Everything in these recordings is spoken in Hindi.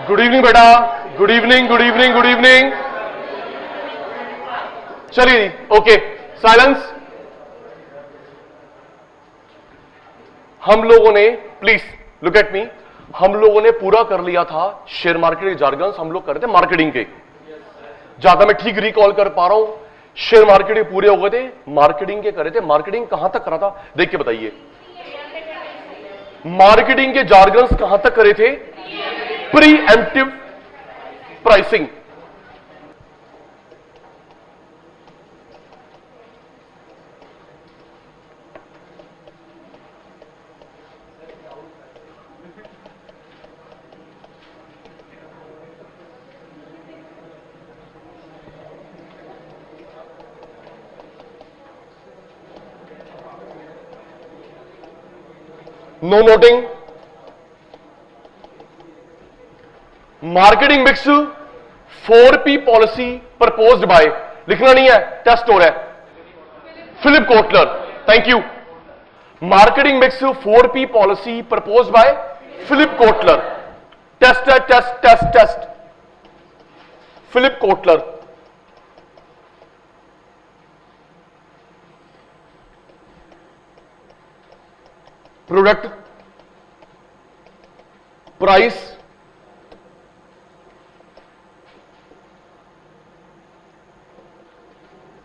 गुड इवनिंग बेटा, good evening, good evening, good evening. चलिए ओके, साइलेंस। हम लोगों ने, प्लीज लुक एट मी, हम लोगों ने पूरा कर लिया था शेयर मार्केट के जार्गन्स, हम लोग कर रहे थे मार्केटिंग के। ज्यादा मैं ठीक रिकॉल कर पा रहा हूं, शेयर मार्केट के पूरे हो गए थे, मार्केटिंग के कर रहे थे। मार्केटिंग कहां तक करा था देख के बताइए, मार्केटिंग के जार्गन्स कहां तक करे थे? Preemptive pricing. No noting. Marketing mix 4P policy proposed by, लिखना नहीं है, टेस्ट हो रहा है, Philip Kotler. Thank you. Marketing mix 4P policy proposed by Philip Kotler. Test है, test test test, Philip Kotler. Product, price,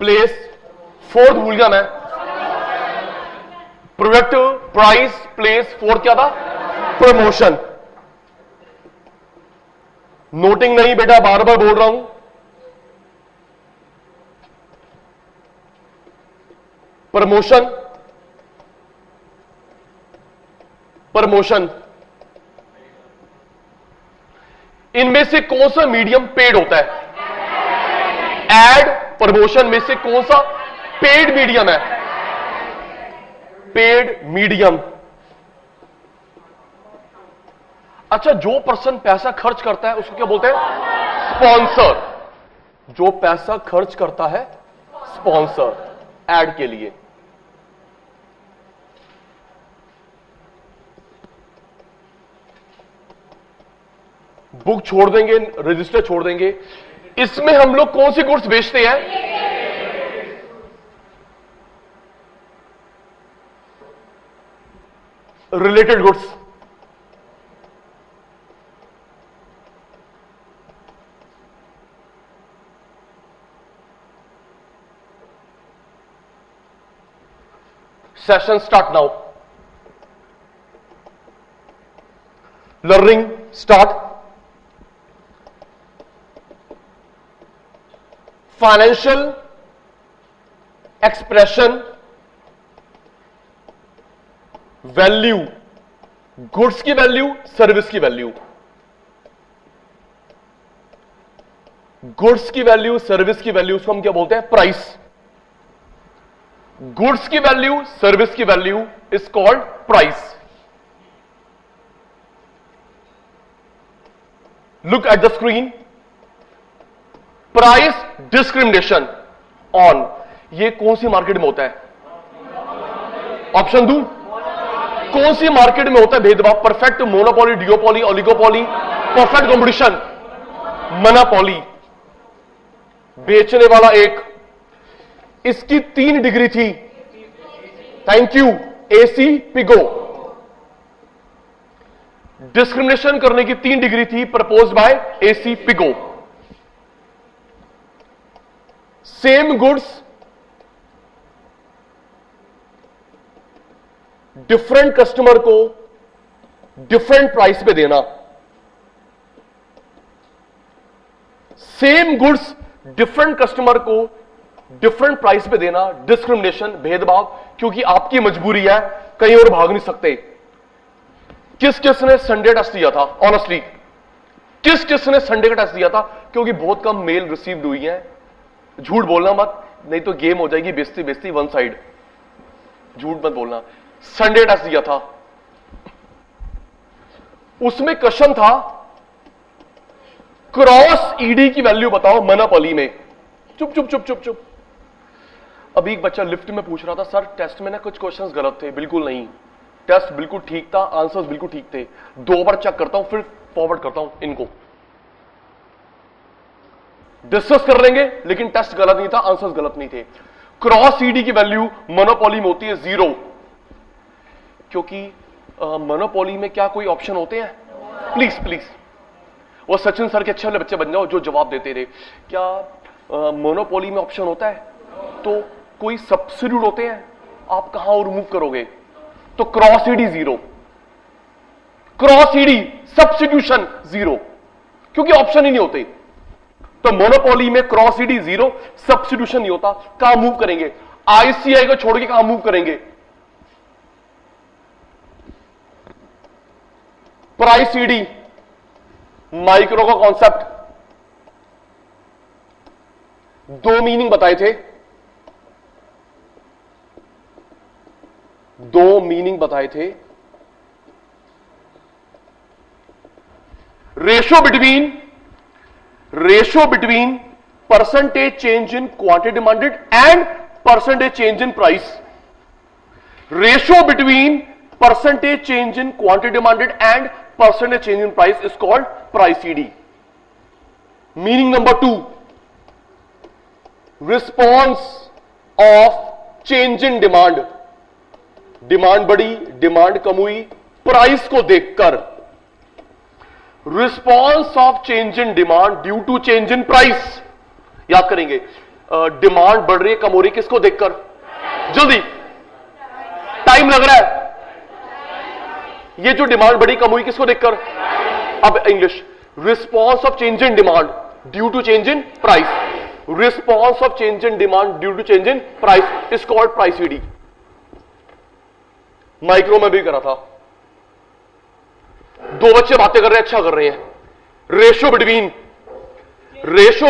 place, fourth भूल गया मैं। प्रोडक्ट, प्राइस, प्लेस, फोर्थ क्या था? प्रमोशन। नोटिंग नहीं बेटा, बार बार बोल रहा हूं। Promotion, promotion. इनमें से कौन सा मीडियम पेड होता है? एड, प्रमोशन में से कौन सा पेड मीडियम है? Paid medium. अच्छा, जो पर्सन पैसा खर्च करता है उसको क्या बोलते हैं? स्पॉन्सर। जो पैसा खर्च करता है, स्पॉन्सर, एड के लिए। बुक छोड़ देंगे, रजिस्टर छोड़ देंगे। इसमें हम लोग कौन सी गुड्स बेचते हैं? Related goods. Session start now. Learning start. Financial expression, value, goods की वैल्यू, सर्विस की वैल्यू। गुड्स की वैल्यू, सर्विस की वैल्यू, उसको हम क्या बोलते हैं? प्राइस। गुड्स की वैल्यू, सर्विस की value is called price. Look at the screen. Price discrimination on, ये कौन सी मार्केट में होता है? ऑप्शन दूं? कौन सी मार्केट में होता है भेदभाव? Perfect, monopoly, डिओपोली, oligopoly, perfect competition, monopoly. बेचने वाला एक, इसकी 3 डिग्री थी। Thank you, AC Pigou. Discrimination करने की 3 डिग्री थी, proposed by AC Pigou. Same goods different customer को डिफरेंट प्राइस पे देना। सेम गुड्स डिफरेंट कस्टमर को डिफरेंट प्राइस पे देना, डिस्क्रिमिनेशन, भेदभाव, क्योंकि आपकी मजबूरी है, कहीं और भाग नहीं सकते। किस किस ने संडे टेस्ट दिया था? ऑनेस्टली किस किस ने संडे का टेस्ट दिया था? क्योंकि बहुत कम मेल रिसीव्ड हुई है। झूठ बोलना मत, नहीं तो गेम हो जाएगी बेइज्जती बेइज्जती वन साइड। झूठ मत बोलना। संडे टेस्ट दिया था, उसमें क्वेश्चन था क्रॉस ईडी की वैल्यू बताओ मोनोपोली में। चुप चुप चुप चुप चुप। अभी एक बच्चा लिफ्ट में पूछ रहा था, सर टेस्ट में ना कुछ क्वेश्चंस गलत थे। बिल्कुल नहीं, टेस्ट बिल्कुल ठीक था, आंसर्स बिल्कुल ठीक थे। 2 बार चेक करता हूं, फिर फॉरवर्ड करता हूं इनको। डिस्कस कर लेंगे, लेकिन टेस्ट गलत नहीं था, आंसर्स गलत नहीं थे। क्रॉस ईडी की वैल्यू मोनोपोली में होती है 0, क्योंकि मोनोपोली में क्या कोई ऑप्शन होते हैं? प्लीज प्लीज, वो सचिन सर के अच्छे वाले बच्चे बन जाओ जो जवाब देते रहे। क्या मोनोपोली में ऑप्शन होता है? तो कोई सब्स्टिट्यूट होते हैं? आप कहां और रिमूव करोगे? तो cross ED 0, cross ED substitution 0, क्योंकि ऑप्शन ही नहीं होते। तो मोनोपोली में क्रॉस ईडी 0, सब्स्टिट्यूशन नहीं होता। कहां मूव करेंगे? आईसीआई को छोड़ के कहां मूव करेंगे? प्राइस ईडी, माइक्रो का कॉन्सेप्ट, दो मीनिंग बताए थे, दो मीनिंग बताए थे। Ratio between percentage change in quantity demanded and percentage change in price. Ratio between percentage change in quantity demanded and percentage change in price is called price ED. Meaning number 2, response of change in demand. Demand बढ़ी, डिमांड कम हुई, प्राइस को देखकर। Response of change in demand due to change in price. याद करेंगे, डिमांड बढ़ रही है, कम हो रही है, किसको देखकर? जल्दी, टाइम लग रहा है। ये जो डिमांड बढ़ी कम हुई किसको देखकर? अब English, response of change in demand due to change in price. Response of change in demand due to change in price is called price ED. Micro में भी करा था। दो बच्चे बातें कर रहे हैं, अच्छा कर रहे हैं। Ratio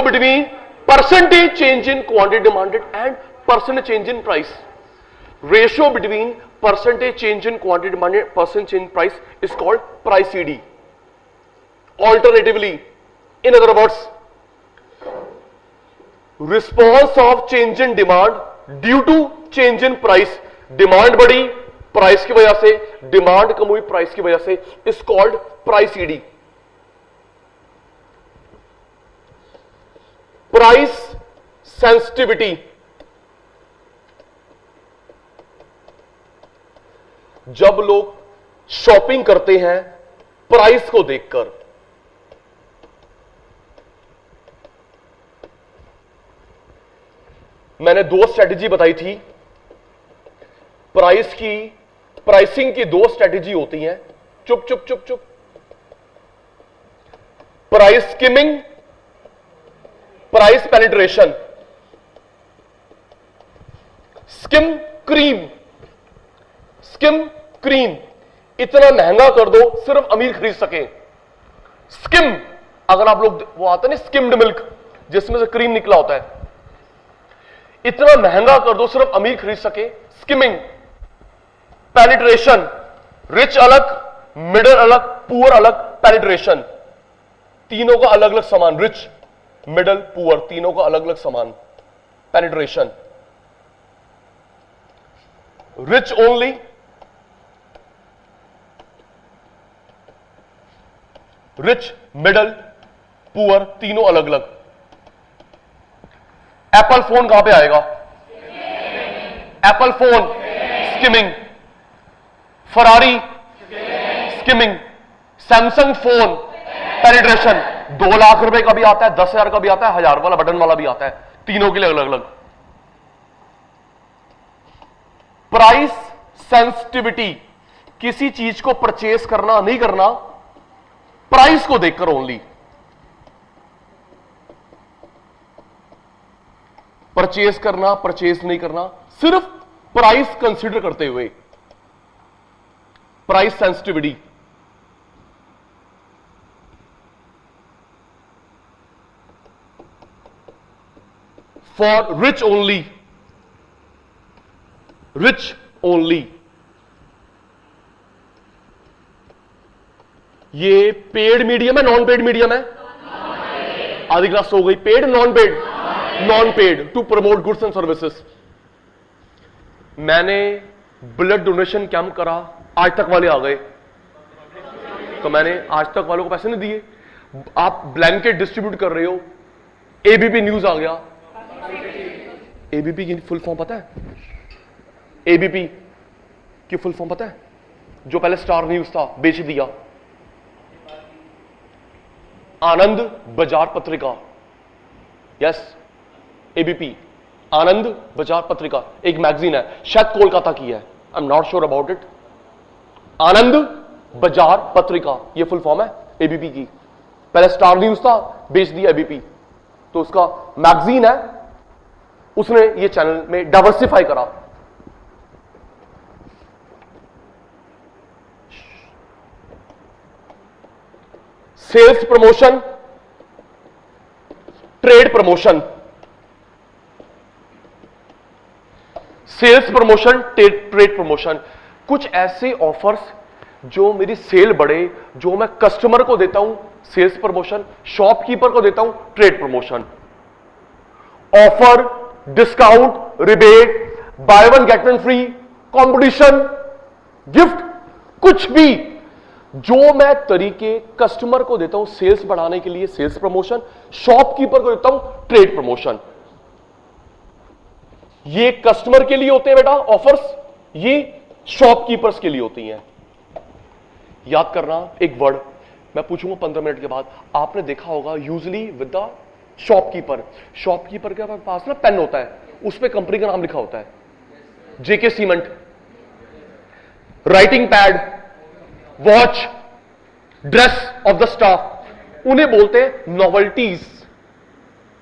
between percentage change in quantity demanded and percentage change in price. Ratio between percentage change in quantity demanded, percent change in price is called price ED. Alternatively, in other words, response of change in demand due to change in price. Demand बढ़ी प्राइस की वजह से, डिमांड कम हुई प्राइस की वजह से, is called price ED. Price sensitivity, जब लोग शॉपिंग करते हैं प्राइस को देखकर। मैंने दो स्ट्रेटेजी बताई थी। प्राइसिंग की दो स्ट्रेटेजी होती हैं। चुप चुप चुप चुप। Price skimming, price penetration. Scheme cream इतना महंगा कर दो सिर्फ अमीर खरीद सके। स्किम, अगर आप लोग, वो आता है ना स्किम्ड मिल्क जिसमें से क्रीम निकला होता है, इतना महंगा कर दो सिर्फ अमीर खरीद सके, स्किमिंग। पेनिट्रेशन, रिच अलग, मिडिल अलग, पुअर अलग, पेनिट्रेशन। तीनों का अलग अलग सामान, रिच मिडिल पुअर तीनों का अलग अलग सामान, penetration. Rich only, rich middle poor तीनों अलग अलग। एप्पल फोन कहां पे आएगा? Apple phone skimming, Ferrari skimming, Samsung phone penetration. 2 lakh रुपए का भी आता है, 10,000 का भी आता है, 1000 वाला बटन वाला भी आता है, तीनों के लिए अलग अलग। प्राइस सेंसिटिविटी, किसी चीज को परचेस करना नहीं करना प्राइस को देखकर ओनली। परचेस करना, परचेस नहीं करना सिर्फ प्राइस कंसीडर करते हुए। Price sensitivity. For reach only, reach only. ये पेड मीडियम है, नॉन पेड मीडियम है? आधी क्लास हो गई। Paid, non paid? Non paid, to promote goods and services. मैंने ब्लड डोनेशन कैंप करा, आज तक वाले आ गए, तो मैंने आज तक वालों को पैसे नहीं दिए। आप ब्लैंकेट डिस्ट्रीब्यूट कर रहे हो, एबीपी न्यूज आ गया। एबीपी की फुल फॉर्म पता है? एबीपी की फुल फॉर्म पता है? जो पहले स्टार न्यूज था, बेच दिया। आनंद बाजार पत्रिका। यस, एबीपी, आनंद बाजार पत्रिका एक मैगजीन है, शायद कोलकाता की है, I am not sure about it. Anand Bazar Patrika, ये फुल फॉर्म है एबीपी की। पहले स्टार न्यूज था, बेच दिया एबीपी, तो उसका मैगजीन है, उसने ये चैनल में डाइवर्सिफाई करा। Sales promotion, trade promotion, sales promotion, trade promotion, कुछ ऐसे ऑफर्स जो मेरी सेल बढ़े, जो मैं कस्टमर को देता हूं सेल्स प्रमोशन, शॉपकीपर को देता हूं trade promotion. Offer, discount, rebate, by one get one free, competition, gift, कुछ भी जो मैं तरीके कस्टमर को देता हूं सेल्स बढ़ाने के लिए सेल्स प्रमोशन, शॉपकीपर को देता हूं ट्रेड प्रमोशन। ये कस्टमर के लिए होते हैं बेटा ऑफर्स, ये शॉपकीपर्स के लिए होती हैं। याद करना एक वर्ड मैं पूछूंगा 15 मिनट के बाद। आपने देखा होगा usually with the shopkeeper, shopkeeper के पास ना पेन होता है, उस पर कंपनी का नाम लिखा होता है, JK cement, writing pad, watch, dress of the staff, उन्हें बोलते हैं नॉवेल्टीज।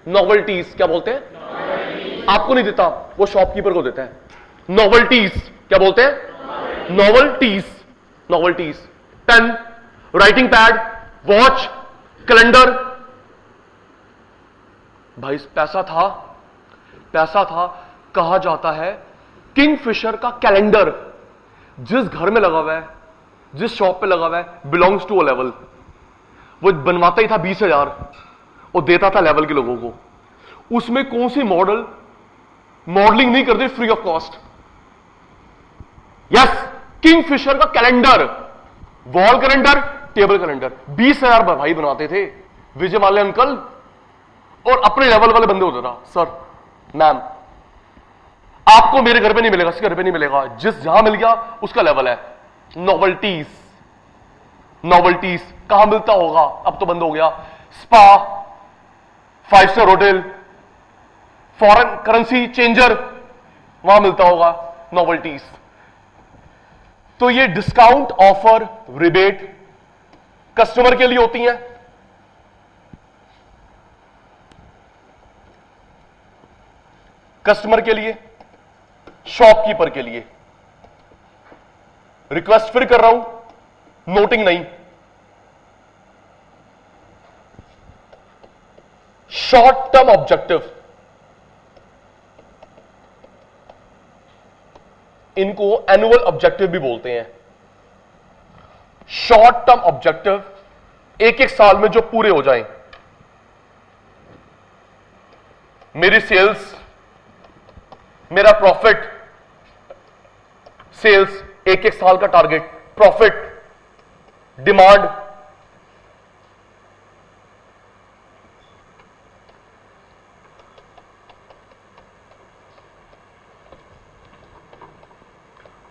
नॉवेल्टीज क्या बोलते हैं? आपको नहीं देता, वो शॉपकीपर को देता है। नॉवेल्टीज क्या बोलते हैं? Novelties, novelties. Pen, writing pad, watch, calendar. भाई पैसा था, पैसा था, कहा जाता है किंगफिशर का कैलेंडर जिस घर में लगा हुआ है, जिस शॉप पे लगा हुआ है, बिलोंग्स टू अ लेवल। वो बनवाता ही था 20,000 और देता था लेवल के लोगों को। उसमें कौन सी मॉडलिंग नहीं करते free of cost. Yes, Kingfisher का calendar, wall calendar, table calendar, 20,000 भाई बनवाते थे विजय माल्या अंकल, और अपने लेवल वाले बंदे होते था। सर, मैम, आपको मेरे घर पे नहीं मिलेगा, इसके घर पे नहीं मिलेगा, जिस जहां मिल गया उसका लेवल है। नॉवेल्टीज, नॉवेल्टीज कहां मिलता होगा? अब तो बंद हो गया। Spa, 5 star hotel, foreign currency changer, वहां मिलता होगा नॉवेल्टीज। तो ये डिस्काउंट, ऑफर, रिबेट कस्टमर के लिए होती हैं। कस्टमर के लिए, शॉपकीपर के लिए। रिक्वेस्ट फिर कर रहा हूं, नोटिंग नहीं। शॉर्ट टर्म ऑब्जेक्टिव, इनको एनुअल ऑब्जेक्टिव भी बोलते हैं। शॉर्ट टर्म ऑब्जेक्टिव एक एक साल में जो पूरे हो जाएं। मेरी सेल्स, मेरा प्रॉफिट, सेल्स एक एक साल का टारगेट, प्रॉफिट, डिमांड,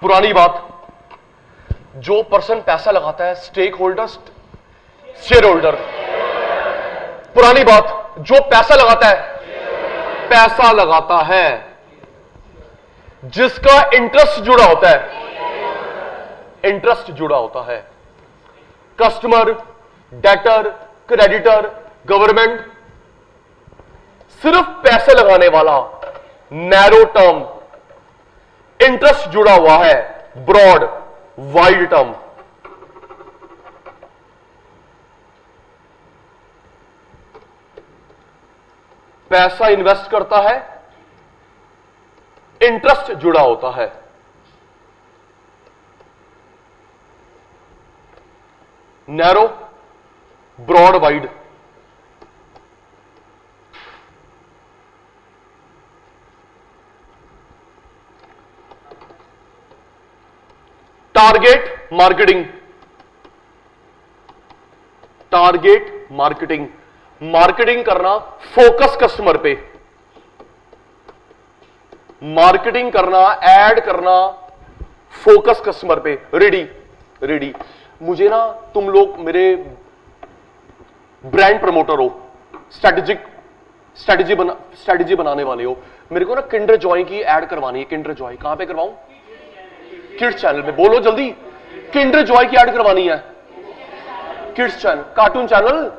पुरानी बात, जो पर्सन पैसा लगाता है स्टेक होल्डर, शेयर होल्डर। पुरानी बात, जो पैसा लगाता है, पैसा लगाता है जिसका इंटरेस्ट जुड़ा होता है, इंटरेस्ट जुड़ा होता है। कस्टमर, डेटर, क्रेडिटर, गवर्नमेंट, सिर्फ पैसे लगाने वाला नैरो टर्म, इंटरेस्ट जुड़ा हुआ है ब्रॉड, वाइड टर्म। पैसा इन्वेस्ट करता है, इंटरेस्ट जुड़ा होता है। Narrow, broad, wide. Target marketing, target marketing, marketing करना फोकस कस्टमर पे, मार्केटिंग करना, ऐड करना फोकस कस्टमर पे। रेडी। मुझे ना तुम लोग मेरे ब्रांड प्रमोटर हो, स्ट्रेटेजी बनाने वाले हो, मेरे को ना किंडर जॉय की ऐड करवानी है। किंडर जॉय कहां पे करवाऊं? किड्स चैनल पे। बोलो जल्दी, किंडर जॉय की ऐड करवानी है किड्स चैनल, कार्टून चैनल।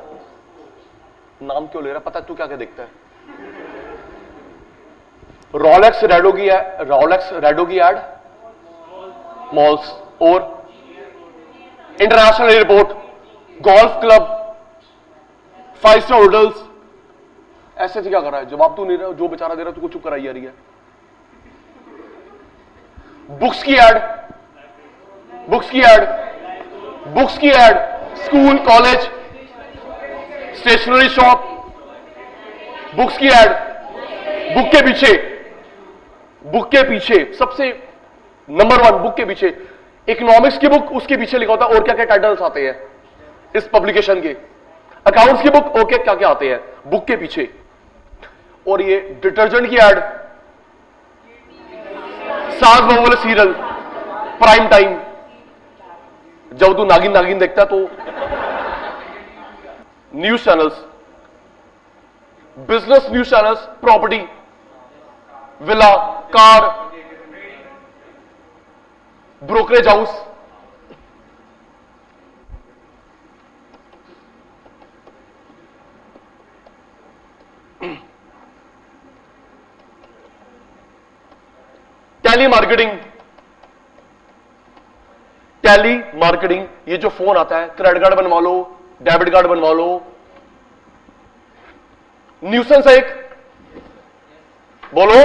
नाम क्यों ले रहा? पता तू क्या क्या देखता है? रोलेक्स रेडो की ऐड मॉल्स और international airport, golf club, 5 star hotels. ऐसे क्या कर रहा है? जवाब तू नहीं रहा, जो बेचारा दे रहा तू को चुप कराई जा रही है। बुक्स की ad, school college stationery shop, books की ऐड। बुक के पीछे सबसे नंबर 1 बुक के पीछे इकोनॉमिक्स की बुक, उसके पीछे लिखा होता है और क्या क्या टाइटल्स आते हैं इस पब्लिकेशन के। अकाउंट्स की बुक, ओके क्या क्या आते हैं बुक के पीछे। और ये डिटर्जेंट की ऐड, सास बहू वाले सीरियल, प्राइम टाइम, जब तू नागिन देखता है तो। News channels, business news channels, property, villa, car, brokerage house, telemarketing. ये जो फोन आता है, क्रेडिट कार्ड बनवा लो, डेबिट कार्ड बनवा लो। न्यूसेंस है एक, बोलो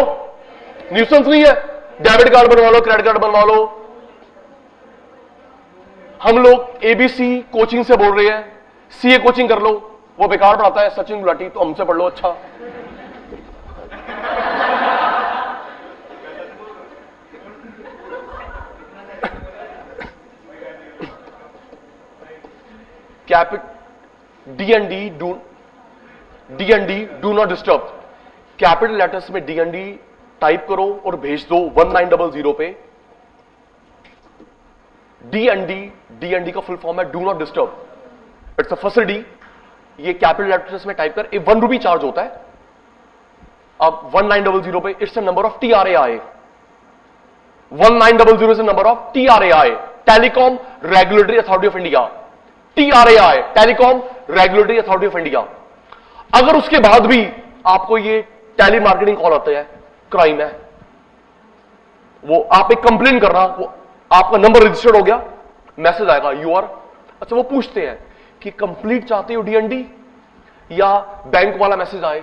न्यूसेंस नहीं है? डेबिट कार्ड बनवा लो, क्रेडिट कार्ड बनवा लो। हम लोग एबीसी कोचिंग से बोल रहे हैं, सीए कोचिंग कर लो, वो बेकार पढ़ाता है सचिन गुलाटी, तो हमसे पढ़ लो। अच्छा, DND do not disturb. Capital letters में डीएनडी टाइप करो और भेज दो 1900 पे। डीएनडी का फुल फॉर्म है do not disturb, it's a first D. ये कैपिटल लेटर्स में टाइप कर, ये 1 रुपी चार्ज होता है। अब 1900 पे it's a number of TRAI, 1900 is number of TRAI, telecom regulatory authority of India. TRAI, telecom regulatory authority of India. अगर उसके बाद भी आपको ये टेली मार्केटिंग कॉल आता है, क्राइम है वो। आप एक कंप्लेन करना, वो आपका नंबर रजिस्टर्ड हो गया, मैसेज आएगा यू आर। अच्छा, वो पूछते हैं कि कंप्लीट चाहते हो डीएनडी या बैंक वाला मैसेज आए।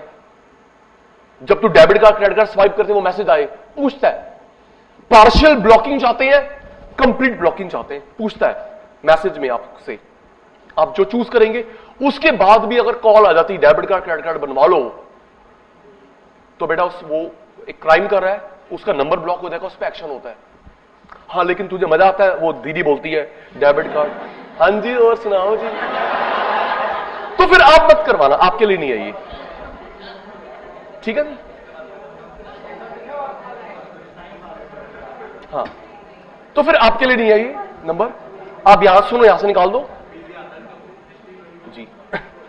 जब तू debit card credit card swipe करते वो मैसेज आए, पूछता है पार्शियल ब्लॉकिंग चाहते हैं, कंप्लीट ब्लॉकिंग चाहते हैं, पूछता है मैसेज में आपसे। आप जो चूज करेंगे, उसके बाद भी अगर कॉल आ जाती डेबिट कार्ड क्रेडिट कार्ड बनवा लो, तो बेटा वो एक क्राइम कर रहा है, उसका नंबर ब्लॉक हो जाएगा, उस पर एक्शन होता है। हाँ, लेकिन तुझे मजा आता है, वो दीदी बोलती है डेबिट कार्ड, हाँ जी और सुनाओ जी, तो फिर आप मत करवाना, आपके लिए नहीं है ये, ठीक है। हाँ, तो फिर आपके लिए नहीं है ये नंबर। आप यहां सुनो, यहां से निकाल दो जी।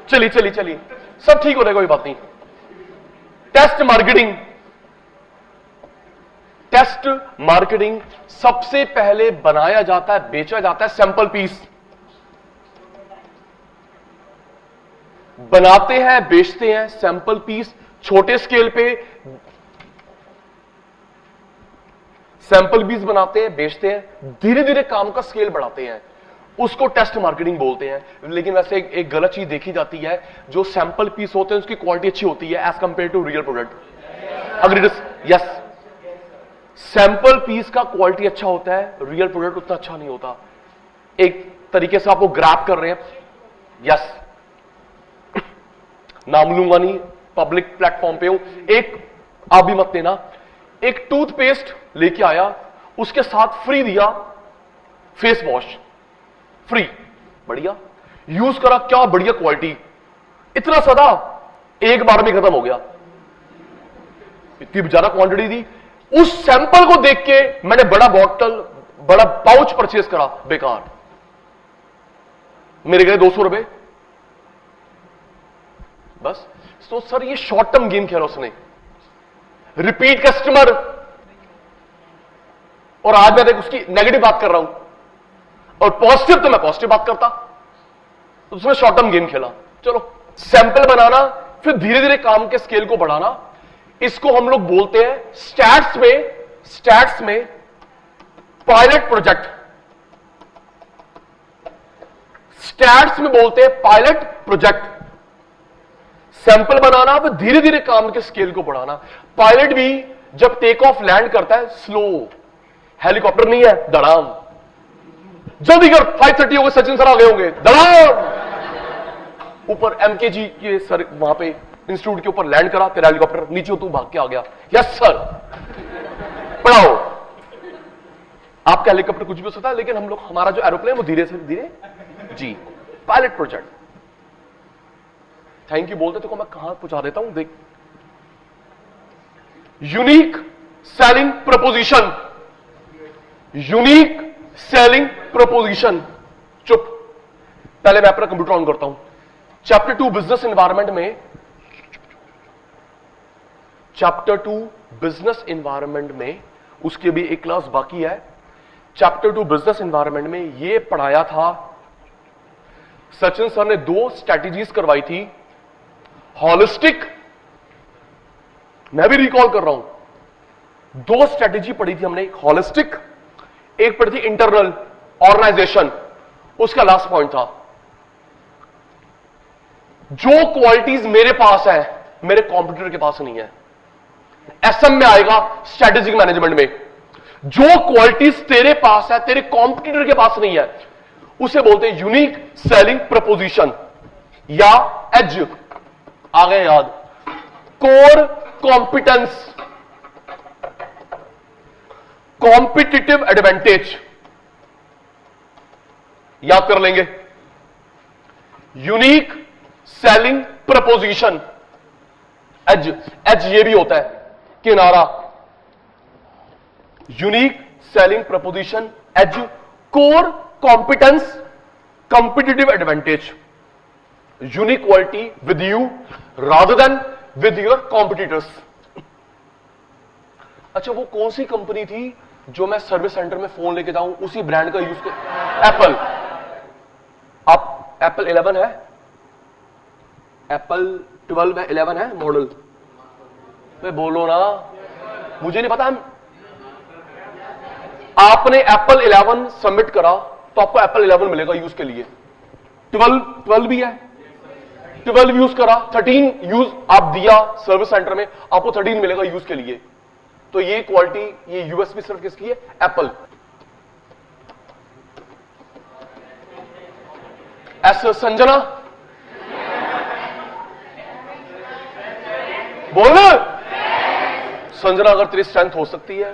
चलिए सब ठीक हो जाएगा, कोई बात नहीं। टेस्ट मार्केटिंग सबसे पहले बनाया जाता है, बेचा जाता है सैंपल पीस। बनाते हैं, बेचते हैं सैंपल पीस, छोटे स्केल पे सैंपल पीस बनाते हैं, बेचते हैं, धीरे धीरे काम का स्केल बढ़ाते हैं, उसको टेस्ट मार्केटिंग बोलते हैं। लेकिन वैसे एक गलत चीज देखी जाती है, जो सैंपल पीस होते हैं उसकी क्वालिटी अच्छी होती है as compared to real product. Agree? Yes, sample piece का क्वालिटी अच्छा होता है, रियल प्रोडक्ट उतना अच्छा नहीं होता। एक तरीके से आप वो ग्रैब कर रहे हैं, यस, नाम लूंगा नहीं, पब्लिक प्लेटफॉर्म पे हूं। एक आप भी मत देना, एक टूथपेस्ट लेके आया, उसके साथ फ्री दिया फेस वॉश, फ्री, बढ़िया यूज करा, क्या बढ़िया क्वालिटी, इतना सदा एक बार में खत्म हो गया, इतनी ज्यादा क्वांटिटी थी। उस सैंपल को देख के मैंने बड़ा बॉटल, बड़ा पाउच परचेज करा, बेकार, मेरे गए 200 रुपए बस। तो सर ये शॉर्ट टर्म गेम खेला उसने, रिपीट कस्टमर, और आज मैं देख उसकी नेगेटिव बात कर रहा हूं, और पॉजिटिव तो मैं पॉजिटिव बात करता, तो उसमें शॉर्ट टर्म गेम खेला। चलो, सैंपल बनाना, फिर धीरे धीरे काम के स्केल को बढ़ाना, इसको हम लोग बोलते हैं स्टैट्स में पायलट प्रोजेक्ट। स्टैट्स में बोलते हैं पायलट प्रोजेक्ट। सैंपल बनाना, फिर धीरे धीरे काम के स्केल को बढ़ाना। पायलट भी जब टेक ऑफ लैंड करता है स्लो, हेलीकॉप्टर नहीं है, धड़ाम, जल्दी कर, 5:30 हो गए, सचिन सर आ गए होंगे, धड़ाम, ऊपर एमकेजी के सर वहां पे इंस्टीट्यूट के ऊपर लैंड करा, तेरा हेलीकॉप्टर, नीचे तू भाग के आ गया, यस सर, पढ़ाओ। आपका हेलीकॉप्टर कुछ भी हो सकता है, लेकिन हम लोग, हमारा जो एरोप्लेन वो धीरे से धीरे, जी, पायलट प्रोजेक्ट। थैंक यू बोलते तो मैं कहां पहुंचा देता हूं, देख, unique selling preposition, unique selling preposition. चुप, पहले मैं अपना कंप्यूटर ऑन करता हूं। चैप्टर 2 बिजनेस एनवायरनमेंट में, चैप्टर 2 बिजनेस एनवायरनमेंट में, उसके भी एक क्लास बाकी है। चैप्टर 2 बिजनेस एनवायरनमेंट में यह पढ़ाया था, सचिन सर ने 2 स्ट्रैटेजीज करवाई थी, हॉलिस्टिक, मैं भी रिकॉल कर रहा हूं, 2 स्ट्रैटेजी पढ़ी थी हमने, एक हॉलिस्टिक, एक पढ़ी थी इंटरनल ऑर्गेनाइजेशन। उसका लास्ट पॉइंट था, जो क्वालिटीज मेरे पास है मेरे कॉम्पिटिटर के पास नहीं है। एसएम में आएगा, स्ट्रैटेजिक मैनेजमेंट में, जो क्वालिटीज तेरे पास है तेरे कॉम्पिटिटर के पास नहीं है, उसे बोलते हैं यूनिक सेलिंग प्रपोजिशन या एज। आ गए याद, कोर कॉम्पिटेंस, कॉम्पिटिटिव एडवांटेज, याद कर लेंगे। Unique selling proposition, edge, edge ये भी होता है किनारा, unique selling proposition, edge, core competence, competitive advantage, unique quality with you rather than with your competitors. अच्छा, वो कौन सी कंपनी थी जो मैं सर्विस सेंटर में फोन लेके जाऊं उसी ब्रांड का यूज कर, एप्पल। आप एप्पल 11 है, एप्पल 12 है, 11 है मॉडल, मैं बोलो ना, मुझे नहीं पता। आपने एप्पल 11 सबमिट करा तो आपको एप्पल 11 मिलेगा यूज के लिए। 12 भी है, 12 यूज करा, 13 यूज आप दिया सर्विस सेंटर में, आपको 13 मिलेगा यूज के लिए। तो ये क्वालिटी, ये यूएसपी सिर्फ किसकी है? एप्पल। एस संजना बोल, संजना अगर तेरी स्ट्रेंथ हो सकती है,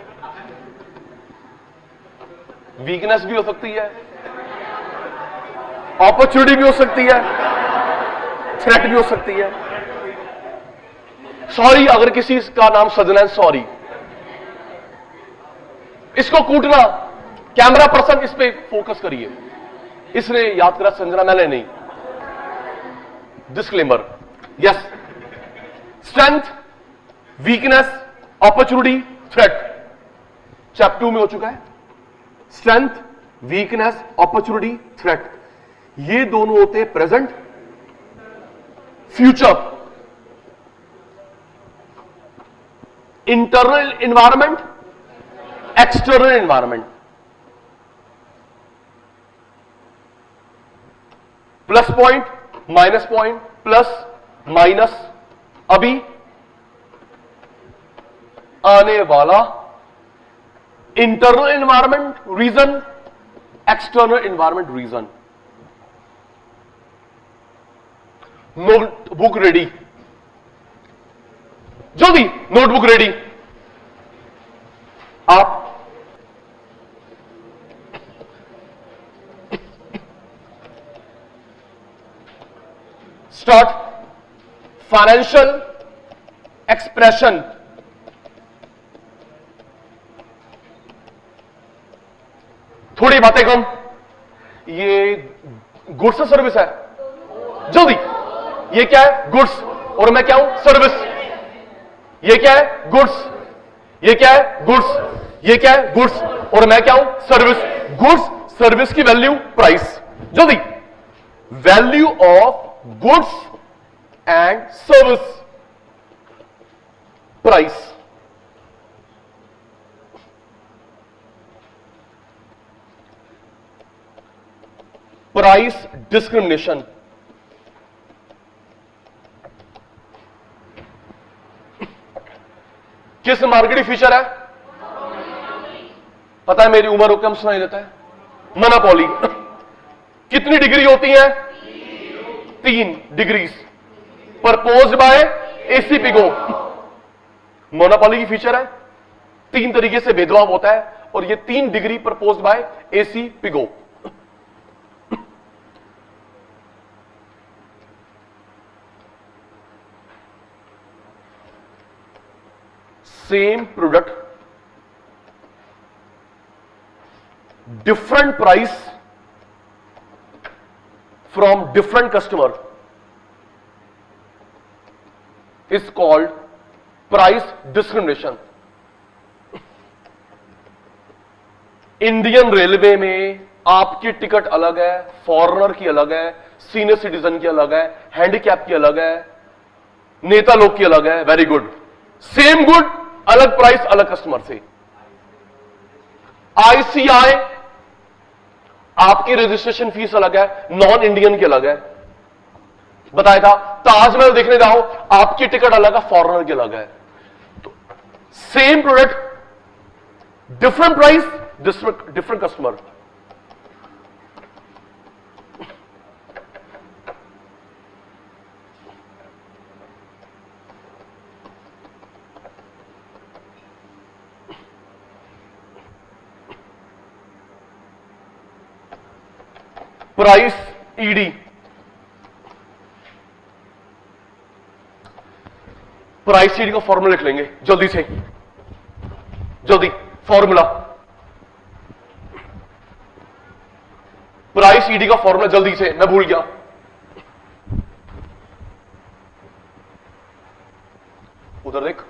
वीकनेस भी हो सकती है, अपॉर्चुनिटी भी हो सकती है, थ्रेट भी हो सकती है। सॉरी अगर किसी का नाम सजना है, सॉरी, इसको कूटना, कैमरा पर्सन इस पे फोकस करिए, इसने याद करा संजना, मैंने नहीं। Disclaimer, yes, strength, weakness, opportunity, threat, chapter 2 में हो चुका है। स्ट्रेंथ, वीकनेस, अपॉर्चुनिटी, थ्रेट, ये दोनों होते हैं present, future. Internal environment, external environment, plus point, minus point, plus minus, अभी आने वाला, internal environment reason, external environment reason. Notebook ready, जल्दी नोटबुक रेडी। आप स्टार्ट। फाइनेंशियल एक्सप्रेशन थोड़ी बातें कम। ये गुड्स और सर्विस है? जल्दी, ये क्या है? गुड्स। और मैं क्या हूं? सर्विस। ये क्या है? गुड्स। ये क्या है? गुड्स। ये क्या है? गुड्स। और मैं क्या हूं? सर्विस। गुड्स सर्विस की वैल्यू प्राइस। जल्दी, value of goods and service price. Price discrimination. किस मार्केटिंग फीचर है? पता है मेरी उम्र हो कम सुनाई देता है। मोनोपोली। कितनी डिग्री होती है? 3 degrees proposed by AC Pigou. Monopoly की फीचर है, 3 तरीके से भेदभाव होता है और ये 3 degree proposed by AC Pigou. Same product, different price from different customer is called price discrimination. Indian railway में आपकी टिकट अलग है, फॉरेनर की अलग है, सीनियर सिटीजन की अलग है, हैंडीकैप की अलग है, नेता लोग की अलग है। Very good. सेम गुड, अलग प्राइस, अलग कस्टमर से। आईसीआई आपकी रजिस्ट्रेशन फीस अलग है, नॉन इंडियन की अलग है। बताया था ताजमहल देखने जाओ, आपकी टिकट अलग है, फॉरेनर की अलग है। तो same product, different price, different customer. Price ED, price ED का फॉर्मूला लिख लेंगे जल्दी से, जल्दी फॉर्मूला। प्राइस ईडी का फॉर्मूला जल्दी से, मैं भूल गया। उधर देख,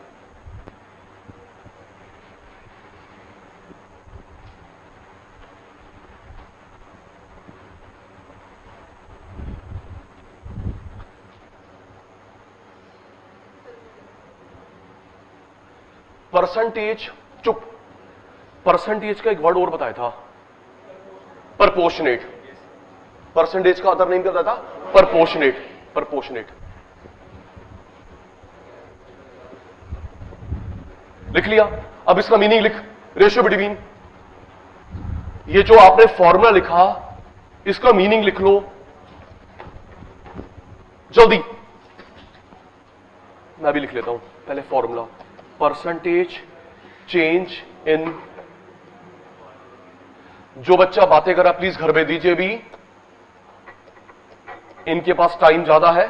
परसेंटेज। चुप, परसेंटेज का एक वर्ड और बताया था, प्रपोर्शनेट। परसेंटेज का अदर नेम क्या था? प्रपोर्शनेट। प्रपोर्शनेट लिख लिया। अब इसका मीनिंग लिख, रेशियो बिटवीन। ये जो आपने फॉर्मूला लिखा, इसका मीनिंग लिख लो जल्दी। मैं भी लिख लेता हूं पहले फॉर्मूला। परसेंटेज चेंज इन, जो बच्चा बातें कर रहा प्लीज घर भेज दीजिए, भी इनके पास टाइम ज्यादा है।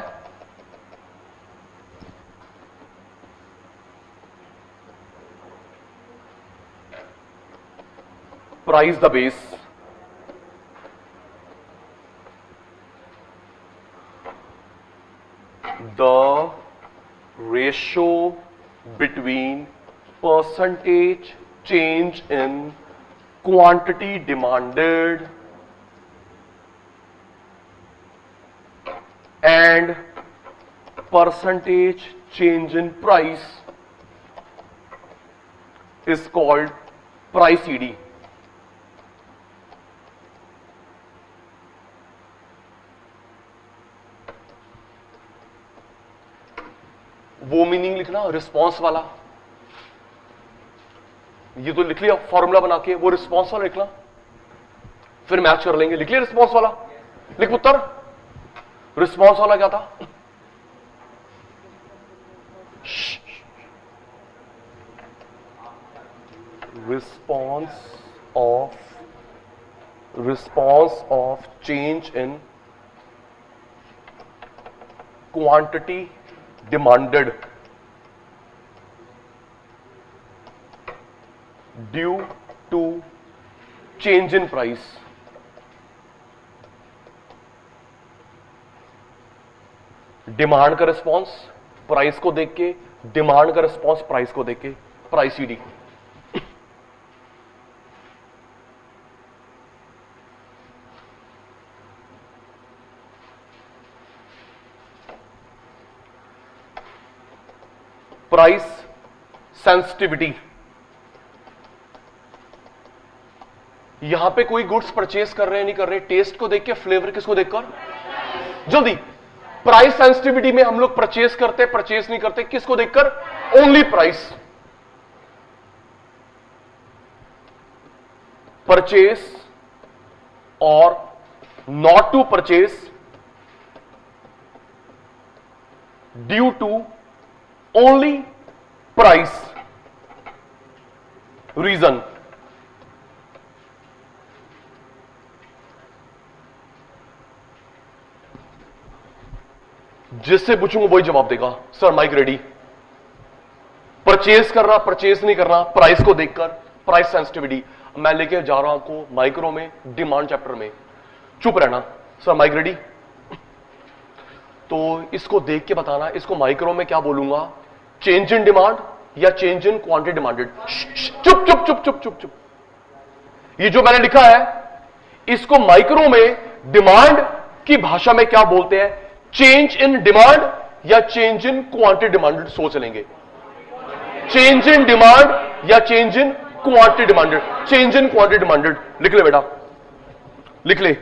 Price the base, the ratio between percentage change in quantity demanded and percentage change in price is called price ED. वो मीनिंग लिखना रिस्पॉन्स वाला, ये तो लिख लिया फॉर्मूला बना के, वो रिस्पॉन्स वाला लिखना, फिर मैच कर लेंगे। लिख लिया रिस्पॉन्स वाला, लिख उत्तर। रिस्पॉन्स वाला क्या था? response of change in quantity demanded due to change in price. Demand का रिस्पॉन्स प्राइस को देख के, डिमांड का रिस्पॉन्स प्राइस को देख के, प्राइस ईडी। प्राइस सेंसिटिविटी, यहां पे कोई गुड्स परचेज कर रहे हैं नहीं कर रहे, टेस्ट को देख के, फ्लेवर किसको देखकर, जल्दी। प्राइस सेंसिटिविटी में हम लोग परचेज करते, परचेज नहीं करते, किसको देखकर, ओनली प्राइस। परचेज और not to purchase due to only price reason. जिससे पूछूंगा वही जवाब देगा, सर माइक रेडी। परचेज करना, परचेज नहीं करना, प्राइस को देखकर, प्राइस सेंसिटिविटी। मैं लेके जा रहा हूं आपको माइक्रो में, डिमांड चैप्टर में, चुप रहना। Sir mic ready. तो इसको देख के बताना, इसको माइक्रो में क्या बोलूंगा, चेंज इन डिमांड या चेंज इन क्वांटिटी डिमांडेड। चुप चुप चुप चुप चुप चुप। ये जो मैंने लिखा है, इसको माइक्रो में डिमांड की भाषा में क्या बोलते हैं, चेंज इन डिमांड या चेंज इन क्वांटिटी डिमांडेड। सोच लेंगे, चेंज इन डिमांड या change in quantity demanded. Change in quantity demanded लिख ले बेटा, लिख ले।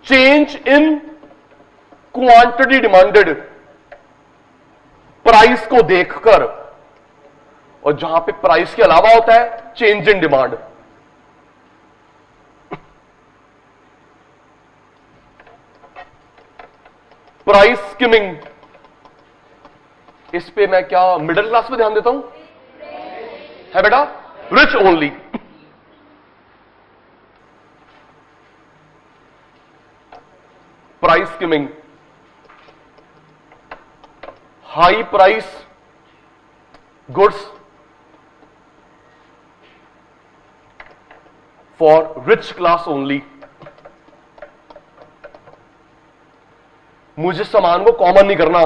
Change in quantity demanded price को देखकर, और जहां पे प्राइस के अलावा होता है change in demand. Price skimming, इस पे मैं क्या मिडिल क्लास पे ध्यान देता हूं, है बेटा, rich only. Price skimming, high price goods for rich class only. मुझे सामान को कॉमन नहीं करना,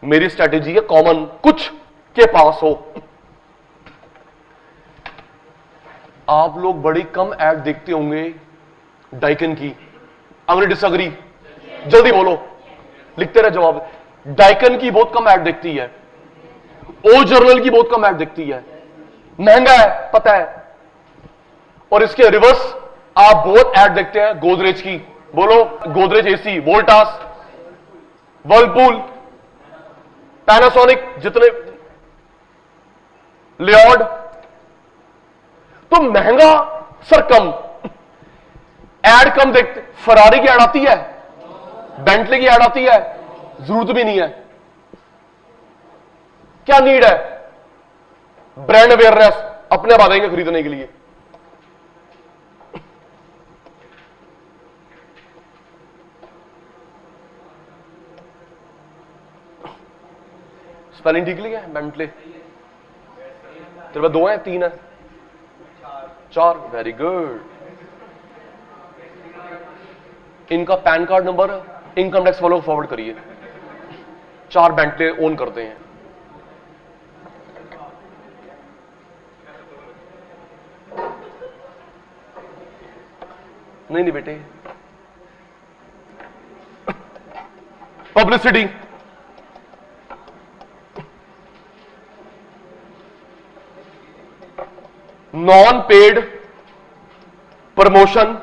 मेरी स्ट्रैटेजी है कॉमन कुछ के पास हो। आप लोग बड़ी कम ऐड देखते होंगे डाइकन की, अगर डिसएग्री जल्दी बोलो, लिखते रहे जवाब। डाइकन की बहुत कम ऐड दिखती है, ओ जर्नल की बहुत कम ऐड दिखती है, महंगा है पता है। और इसके रिवर्स आप बहुत ऐड देखते हैं गोदरेज की, बोलो Godrej AC, Voltas, Whirlpool, Panasonic, जितने लियोड। तो महंगा सर कम, ऐड कम देखते। फरारी की ऐड आती है, बेंटले की ऐड आती है, जरूरत भी नहीं है। क्या नीड है, ब्रांड अवेयरनेस, अपने आप आ जाएंगे खरीदने के लिए। स्पेलिंग ठीक लिखा है, बेंटले। तेरे पास 2 है 3 है 4, वेरी गुड। इनका pan card number income tax वालों को फॉरवर्ड करिए, 4 बेंटले ओन करते हैं। नहीं नहीं बेटे, publicity, non paid promotion,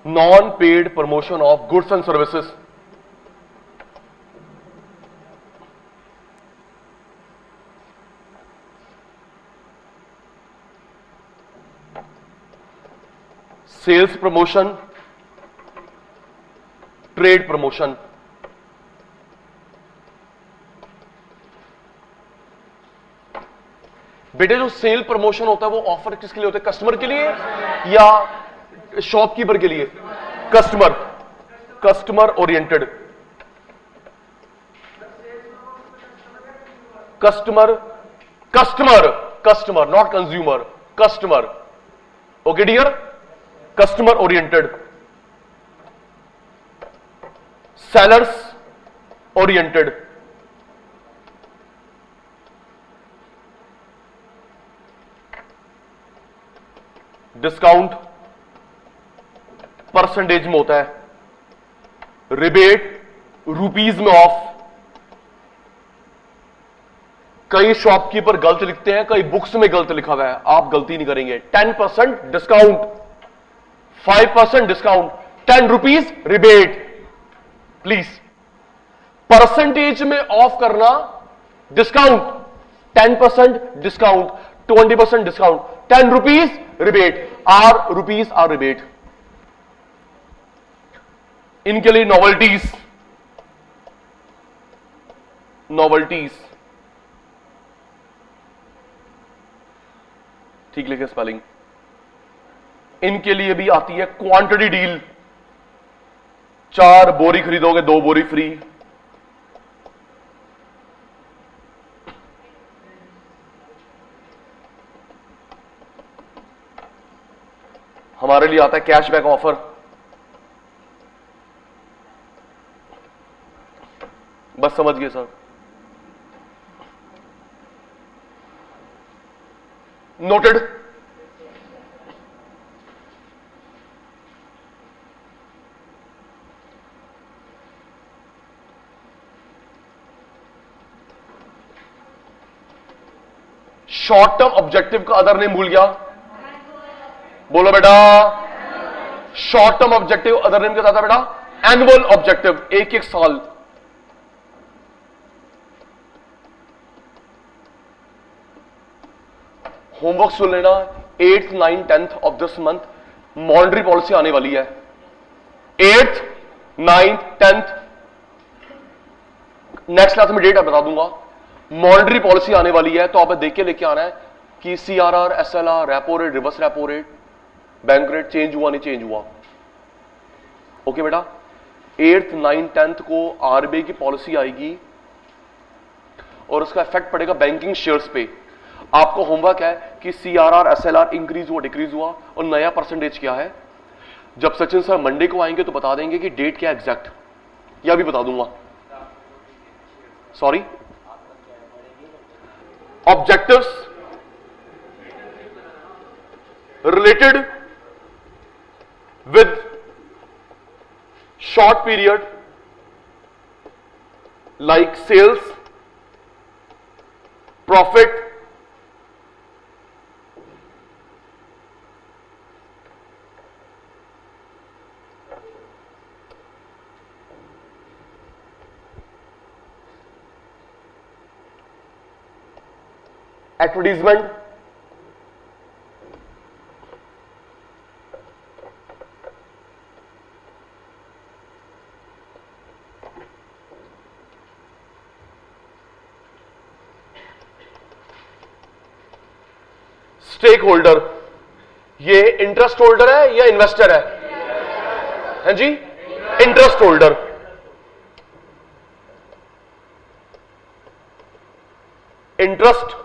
non paid promotion of goods and services. Sales promotion, trade promotion. बेटे जो सेल प्रमोशन होता है वो ऑफर किसके लिए होता है, कस्टमर के लिए या शॉपकीपर के लिए customer, customer oriented, customer, customer, customer not consumer, customer. Okay dear, customer oriented, sellers oriented, discount percentage में होता है, रिबेट रुपीज में ऑफ। कई शॉपकीपर गलत लिखते हैं, कई बुक्स में गलत लिखा हुआ है, आप गलती नहीं करेंगे। 10% discount, 5% discount, 10 rupees rebate. Please percentage में ऑफ करना discount, 10% discount, 20% discount, 10 rupees rebate, are rupees are rebate. इनके लिए नॉवल्टीज, नॉवल्टीज ठीक लिखे स्पेलिंग। इनके लिए भी आती है क्वांटिटी डील, 4 बोरी खरीदोगे 2 बोरी फ्री। हमारे लिए आता है कैशबैक ऑफर, बस समझ गए sir. Noted. Short term objective का अदर नेम भूल गया, बोलो बेटा। Short term objective other name क्या था बेटा? एनुअल ऑब्जेक्टिव, एक एक साल। होमवर्क सुन लेना, 8th, 9th, 10th of this month monetary policy आने वाली है। 8th, 9th, 10th next class में डेट बता दूंगा। मॉनेटरी पॉलिसी आने वाली है, तो आप देख के लेके आना है कि CRR, SLR, repo rate, reverse repo rate, bank rate change हुआ नहीं चेंज हुआ। ओके बेटा, 8th, 9th, 10th को RBI की पॉलिसी आएगी और उसका इफेक्ट पड़ेगा बैंकिंग शेयर्स पे। आपको होमवर्क है कि CRR, SLR इंक्रीज हुआ डिक्रीज हुआ और नया परसेंटेज क्या है। जब सचिन सर मंडे को आएंगे तो बता देंगे कि डेट क्या एग्जैक्ट, या भी बता दूंगा। Sorry, objectives related with short period like sales, profit, advertisement, stake holder. ये इंटरेस्ट होल्डर है या इन्वेस्टर है? हैं जी, interest holder. Interest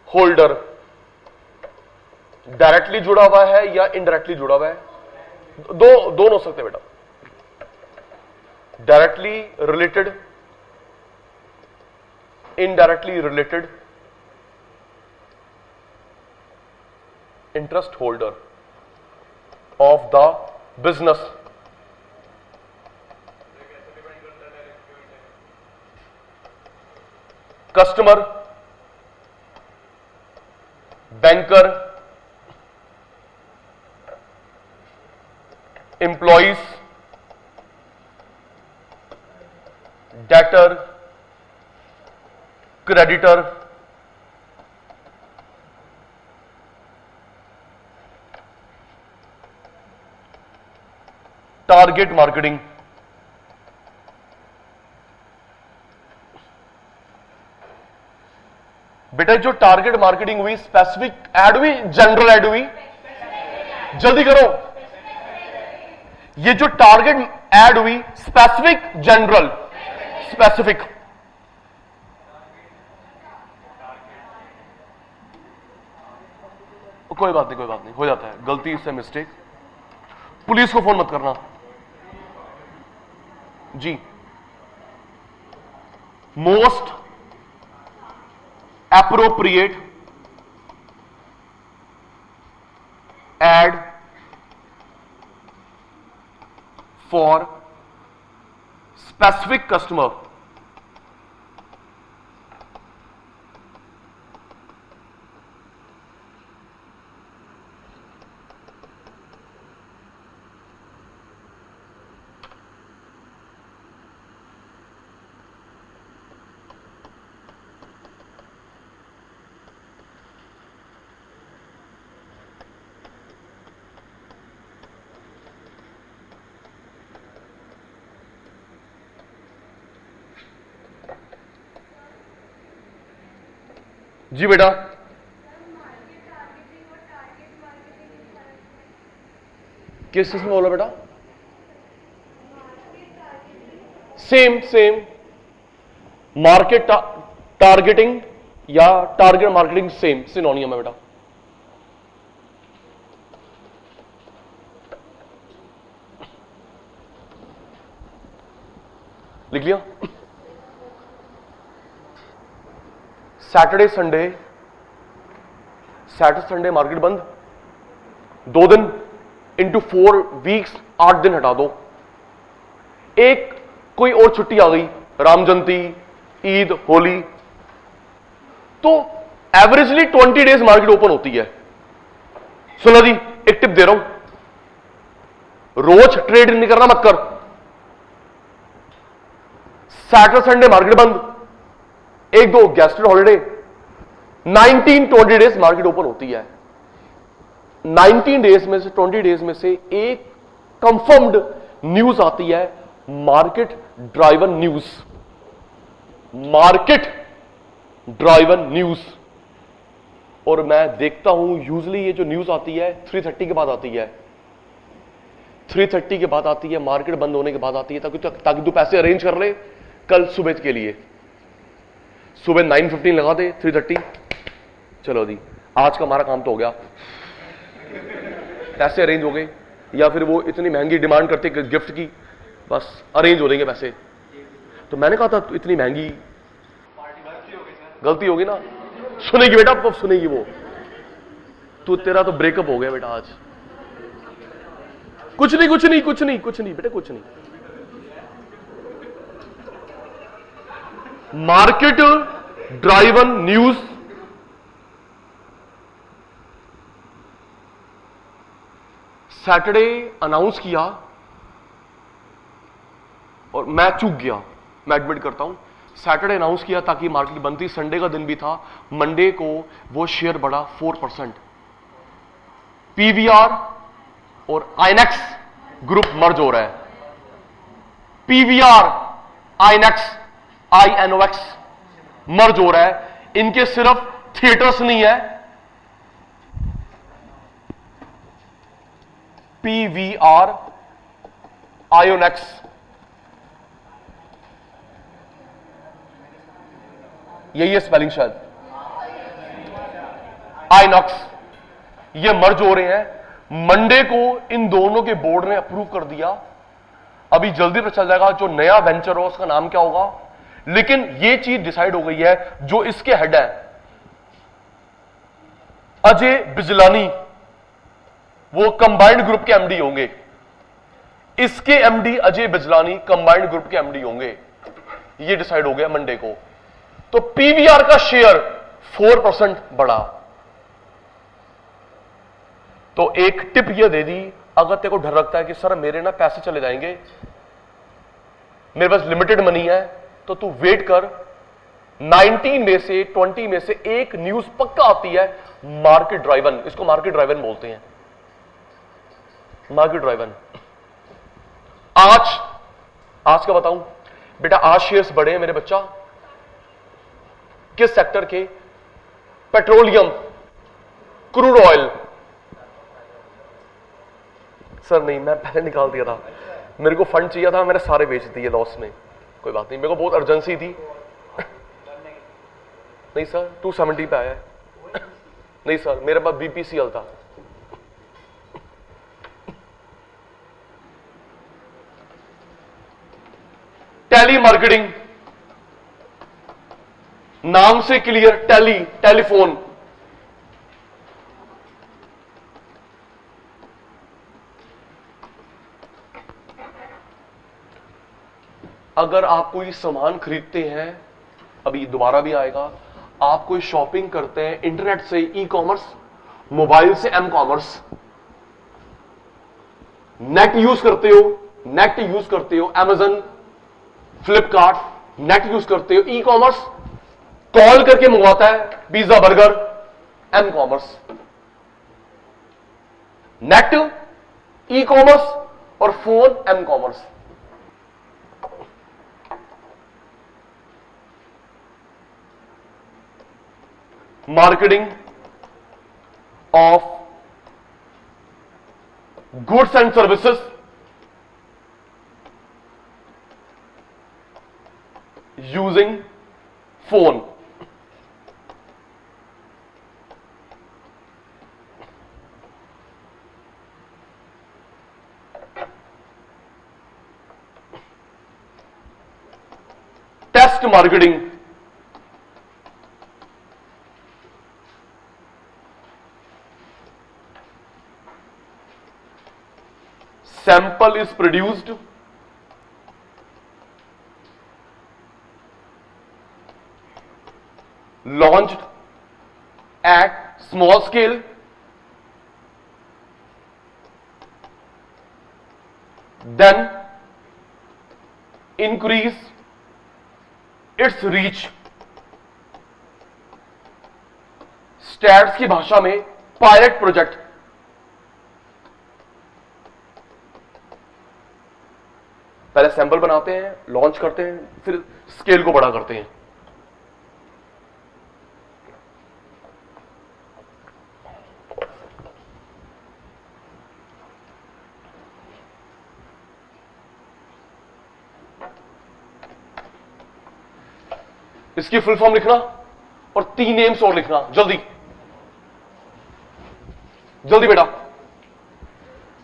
holder directly जुड़ा हुआ है या इनडायरेक्टली जुड़ा हुआ है? दोनों हो सकते बेटा। Directly related, indirectly related. Interest holder of the business. Customer, banker, employees, debtor, creditor, target marketing. बेटा जो टारगेट मार्केटिंग हुई, स्पेसिफिक ऐड हुई, जनरल ऐड हुई? जल्दी करो। ये जो टारगेट ऐड हुई, स्पेसिफिक, जनरल, स्पेसिफिक, कोई बात नहीं, कोई बात नहीं, हो जाता है, गलती से मिस्टेक। पुलिस को फोन मत करना जी। Most appropriate ad for specific customer, जी बेटा। किस चीज में बोला बेटा? सेम सेम, मार्केट टारगेटिंग या टारगेट मार्केटिंग सेम सिनोनियम है बेटा। लिख लिया? सैटरडे संडे मार्केट बंद, 2 दिन इंटू 4 वीक्स, 8 दिन हटा दो, एक कोई और छुट्टी आ गई, राम जयंती, ईद, होली, तो एवरेजली 20 डेज मार्केट ओपन होती है। सुना जी, एक टिप दे रहा हूं, रोज ट्रेड नहीं करना, मत कर। सैटरडे संडे मार्केट बंद, 1-2 गैस्टेड हॉलिडे, 19-20 डेज मार्केट ओपन होती है। 19 डेज में से 20 डेज में से एक कंफर्म्ड न्यूज आती है, market driven news, market driven news. और मैं देखता हूं यूजली ये जो न्यूज आती है 3:30 के बाद आती है, 3:30 के बाद आती है, मार्केट बंद होने के बाद आती है, ताकि तू पैसे अरेंज कर ले कल सुबह के लिए। सुबह 9:15 लगा दे, 3:30, चलो जी आज का हमारा काम तो हो गया, पैसे अरेंज हो गए। या फिर वो इतनी महंगी डिमांड करते गिफ्ट की, बस अरेंज हो देंगे पैसे। तो मैंने कहा था इतनी महंगी, गलती होगी ना, सुनेगी बेटा, अब सुनेगी वो। तू तेरा तो ब्रेकअप हो गया बेटा आज। कुछ नहीं कुछ नहीं कुछ नहीं कुछ नहीं बेटा, कुछ नहीं। Market driven news Saturday announce किया और मैं चूक गया, मैं एडमिट करता हूं। सैटरडे अनाउंस किया ताकि मार्केट बंद थी, संडे का दिन भी था, मंडे को वो शेयर बढ़ा 4%। पीवीआर और आइनेक्स ग्रुप मर्ज हो रहा है, पीवीआर आइनेक्स INOX मर्ज हो रहा है। इनके सिर्फ थिएटर्स नहीं है, PVR IONX, यही है स्पेलिंग शायद, INOX, ये मर्ज हो रहे हैं। मंडे को इन दोनों के बोर्ड ने अप्रूव कर दिया। अभी जल्दी पता चल जाएगा जो नया वेंचर हो उसका नाम क्या होगा, लेकिन ये चीज डिसाइड हो गई है। जो इसके हेड है अजय बिजलानी, वो कंबाइंड ग्रुप के एमडी होंगे। इसके MD Ajay Bijlani combined group के एमडी होंगे, ये डिसाइड हो गया मंडे को। तो पीवीआर का शेयर 4% बढ़ा। तो एक टिप यह दे दी, अगर तेरे को डर लगता है कि सर मेरे ना पैसे चले जाएंगे, मेरे पास लिमिटेड मनी है, तो तू वेट कर। 19 में से 20 में से एक न्यूज पक्का आती है, मार्केट ड्राइवन, इसको मार्केट ड्राइवन बोलते हैं, मार्केट ड्राइवन। आज का बताऊं बेटा, आज शेयर्स बढ़े हैं मेरे बच्चा, किस सेक्टर के? पेट्रोलियम, क्रूड ऑयल, सर नहीं, मैं पहले निकाल दिया था, मेरे को फंड चाहिए था, मैंने सारे बेच दिए लॉस में। कोई बात नहीं, मेरे को बहुत अर्जेंसी थी। नहीं सर 270 पे आया है। नहीं सर मेरे पास बीपीसीएल था। टेली मार्केटिंग, नाम से क्लियर, टेली टेलीफोन। अगर आप कोई सामान खरीदते हैं, अभी दोबारा भी आएगा, आप कोई शॉपिंग करते हैं इंटरनेट से, ई कॉमर्स, मोबाइल से एम कॉमर्स, नेट यूज करते हो, अमेजन, फ्लिपकार्ट, नेट यूज करते हो, ई कॉमर्स, कॉल करके मंगवाता है pizza burger, M commerce. Net, E commerce और phone, M commerce. Marketing of goods and services using phone. Test marketing, sample is produced, launched at small scale, then increase its reach। Stats की भाषा में पायलट प्रोजेक्ट। पहले सैंपल बनाते हैं, लॉन्च करते हैं, फिर स्केल को बड़ा करते हैं। इसकी फुल फॉर्म लिखना और 3 नेम्स और लिखना, जल्दी जल्दी बेटा,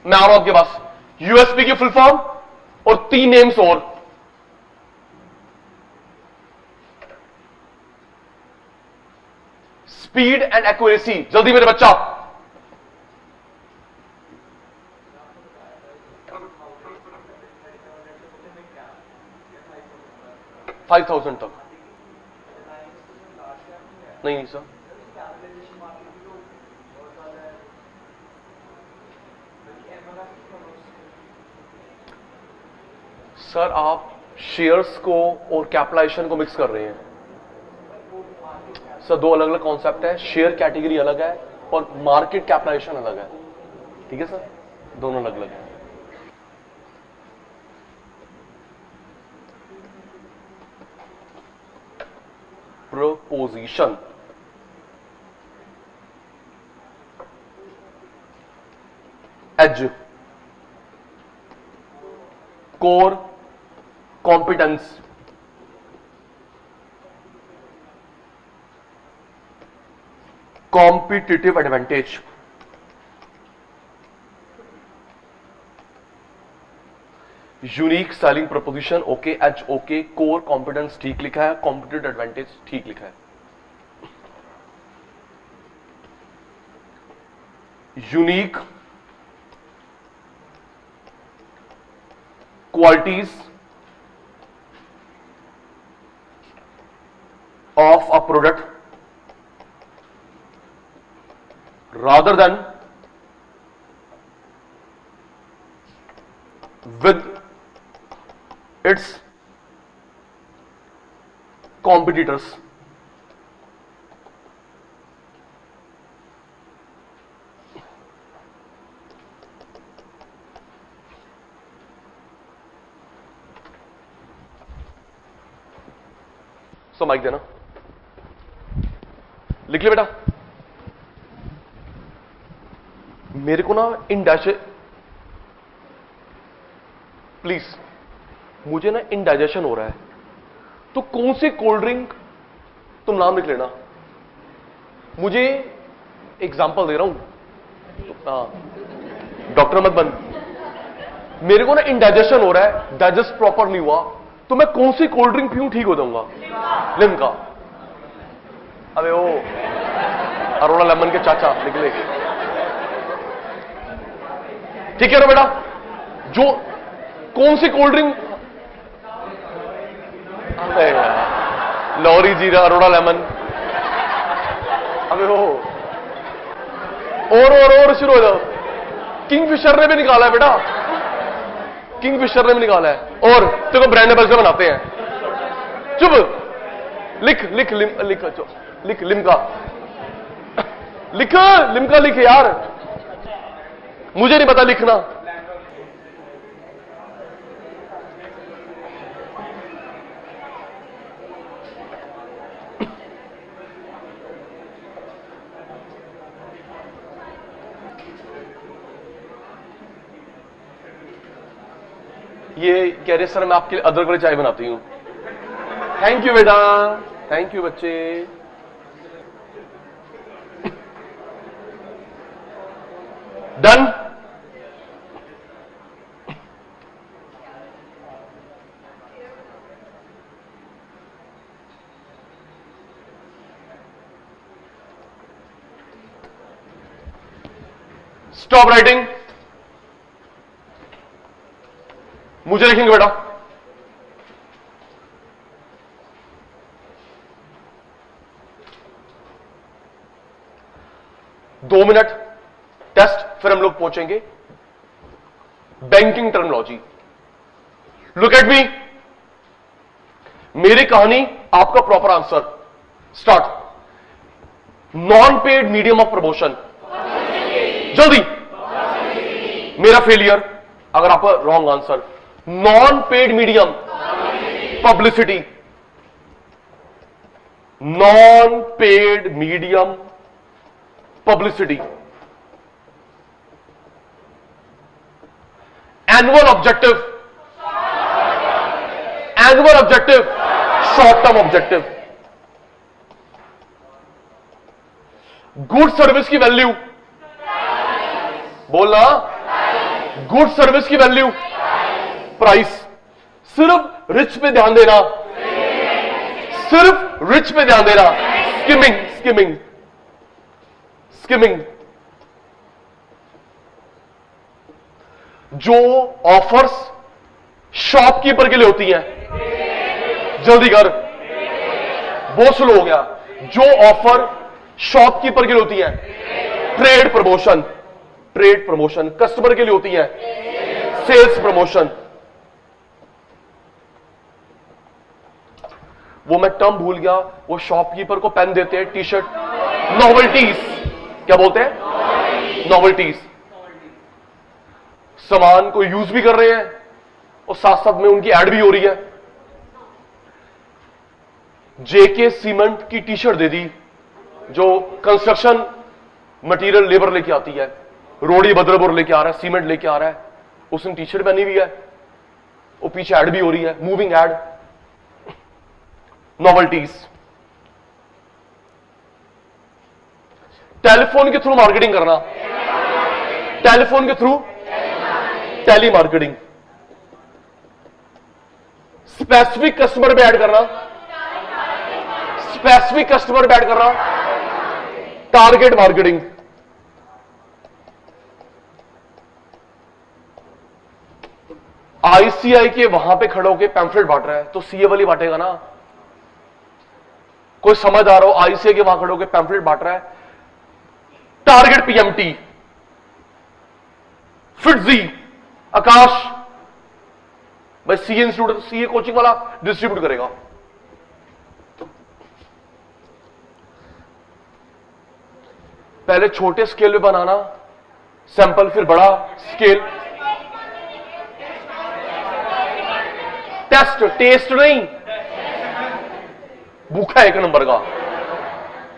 मैं आ रहा हूं आपके पास। यूएसपी की फुल फॉर्म और 3 नेम्स और। स्पीड एंड एक्यूरेसी, जल्दी मेरे बच्चा। $5,000 तक। नहीं सर, सर आप शेयर्स को और कैपिटलाइजेशन को मिक्स कर रहे हैं। सर 2 अलग अलग कॉन्सेप्ट है, शेयर कैटेगरी अलग है और मार्केट कैपिटलाइजेशन अलग है। ठीक है सर, दोनों अलग अलग है। Proposition, edge, core competence, competitive advantage. Unique selling proposition okay, edge okay, core competence ठीक लिखा है, कॉम्पिटिटिव एडवांटेज ठीक लिखा है। Unique qualities of a product rather than with its competitors। So mic देना, लिख ले बेटा। मेरे को ना इन डैश प्लीज, मुझे ना इनडाइजेशन हो रहा है, तो कौन सी कोल्ड ड्रिंक, तुम नाम लिख लेना, मुझे एग्जांपल दे रहा हूं, हाँ डॉक्टर मत बन, मेरे को ना इनडाइजेशन हो रहा है, डाइजेस्ट प्रॉपर नहीं हुआ, तो मैं कौन सी कोल्ड ड्रिंक पीऊं ठीक हो जाऊंगा? लिम्का। अबे ओ अरोड़ा लेमन के चाचा निकले। ठीक है ना बेटा, जो कौन सी कोल्ड ड्रिंक, लॉरी जीरा अरोड़ा लेमन, अबे हो और शुरू हो जाओ। किंगफिशर ने भी निकाला है बेटा, किंगफिशर ने भी निकाला है, और तेरे को ब्रांड एम्बेसडर बनाते हैं। चुप, लिख लिख लिम लिख लिख लिम्का, लिख लिम्का लिख यार, मुझे नहीं पता लिखना। ये कह रहे सर मैं आपके लिए अदरक वाली चाय बनाती हूं। थैंक यू बेटा, थैंक यू बच्चे। डन। Stop writing. मुझे लिखेंगे बेटा, दो मिनट टेस्ट, फिर हम लोग पहुंचेंगे banking terminology. Look at me, मेरी कहानी, आपका proper answer. Start. Non paid medium of promotion. जल्दी। मेरा फेलियर अगर आपका wrong answer. Non paid medium publicity, non paid medium publicity. Annual objective, annual objective, short term objective. Good service की वैल्यू, बोलना, गुड सर्विस की वैल्यू, प्राइस। सिर्फ रिच पे ध्यान देना, सिर्फ रिच पे ध्यान देना। Skimming, skimming, skimming. जो ऑफर्स शॉपकीपर के लिए होती हैं, जल्दी कर, बहुत स्लो हो गया। जो ऑफर शॉपकीपर के लिए होती हैं, trade promotion, trade promotion. Customer के लिए होती हैं, सेल्स प्रमोशन। वो मैं टर्म भूल गया, वो शॉपकीपर को पेन देते हैं, टी शर्ट, नॉवेल्टीज, क्या बोलते हैं? नॉवेल्टीज। सामान को यूज भी कर रहे हैं और साथ साथ में उनकी एड भी हो रही है। जेके सीमेंट की टी शर्ट दे दी, जो कंस्ट्रक्शन मटेरियल लेबर लेके आती है, रोड़ी बद्रपुर लेके आ रहा है, सीमेंट लेके आ रहा है, उसने टी शर्ट पहनी हुई है, वो पीछे एड भी हो रही है, मूविंग एड। नॉवेल्टीज। टेलीफोन के थ्रू मार्केटिंग करना, टेलीफोन के through telemarketing. Specific customer पे ऐड करना, स्पेसिफिक कस्टमर पे ऐड करना, टारगेट मार्केटिंग। आईसीआई के वहां पे खड़े होकर पैम्फलेट बांट रहा है, तो सीए वाली बांटेगा ना। कोई समझ आ रहा हो, आईसीआई के वहां खड़े होकर पैम्फलेट बांट रहा है, टारगेट पीएमटी। फिटजी, आकाश भाई, सीए इंस्टीट्यूट, सीए कोचिंग वाला डिस्ट्रीब्यूट करेगा। पहले छोटे स्केल पे बनाना सैंपल, फिर बड़ा स्केल। टेस्ट, टेस्ट नहीं, भूखा एक नंबर का।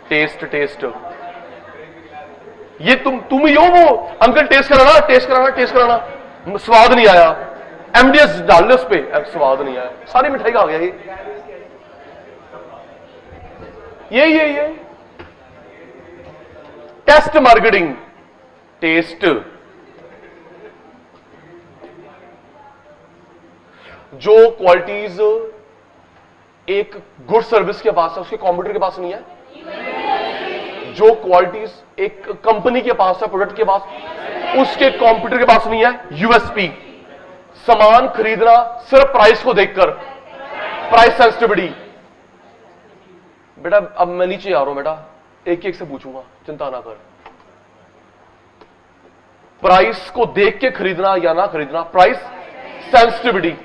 Test, test. ये तुम ही हो वो अंकल, टेस्ट कराना, टेस्ट कराना, टेस्ट कराना, स्वाद नहीं आया, एमडीएस डाल लो उस पे, स्वाद नहीं आया, सारी मिठाई का आ गया ये टेस्ट मार्केटिंग, टेस्ट, जो क्वालिटीज एक गुड सर्विस के पास है उसके कंप्यूटर के पास नहीं है, जो क्वालिटीज एक कंपनी के पास है प्रोडक्ट के पास उसके कंप्यूटर के पास नहीं है। यूएसपी, सामान खरीदना सिर्फ प्राइस को देखकर, प्राइस सेंसिटिविटी। बेटा अब मैं नीचे आ रहा हूं बेटा, एक एक से पूछूंगा, चिंता ना कर। प्राइस को देख के खरीदना या ना खरीदना, प्राइस सेंसिटिविटी।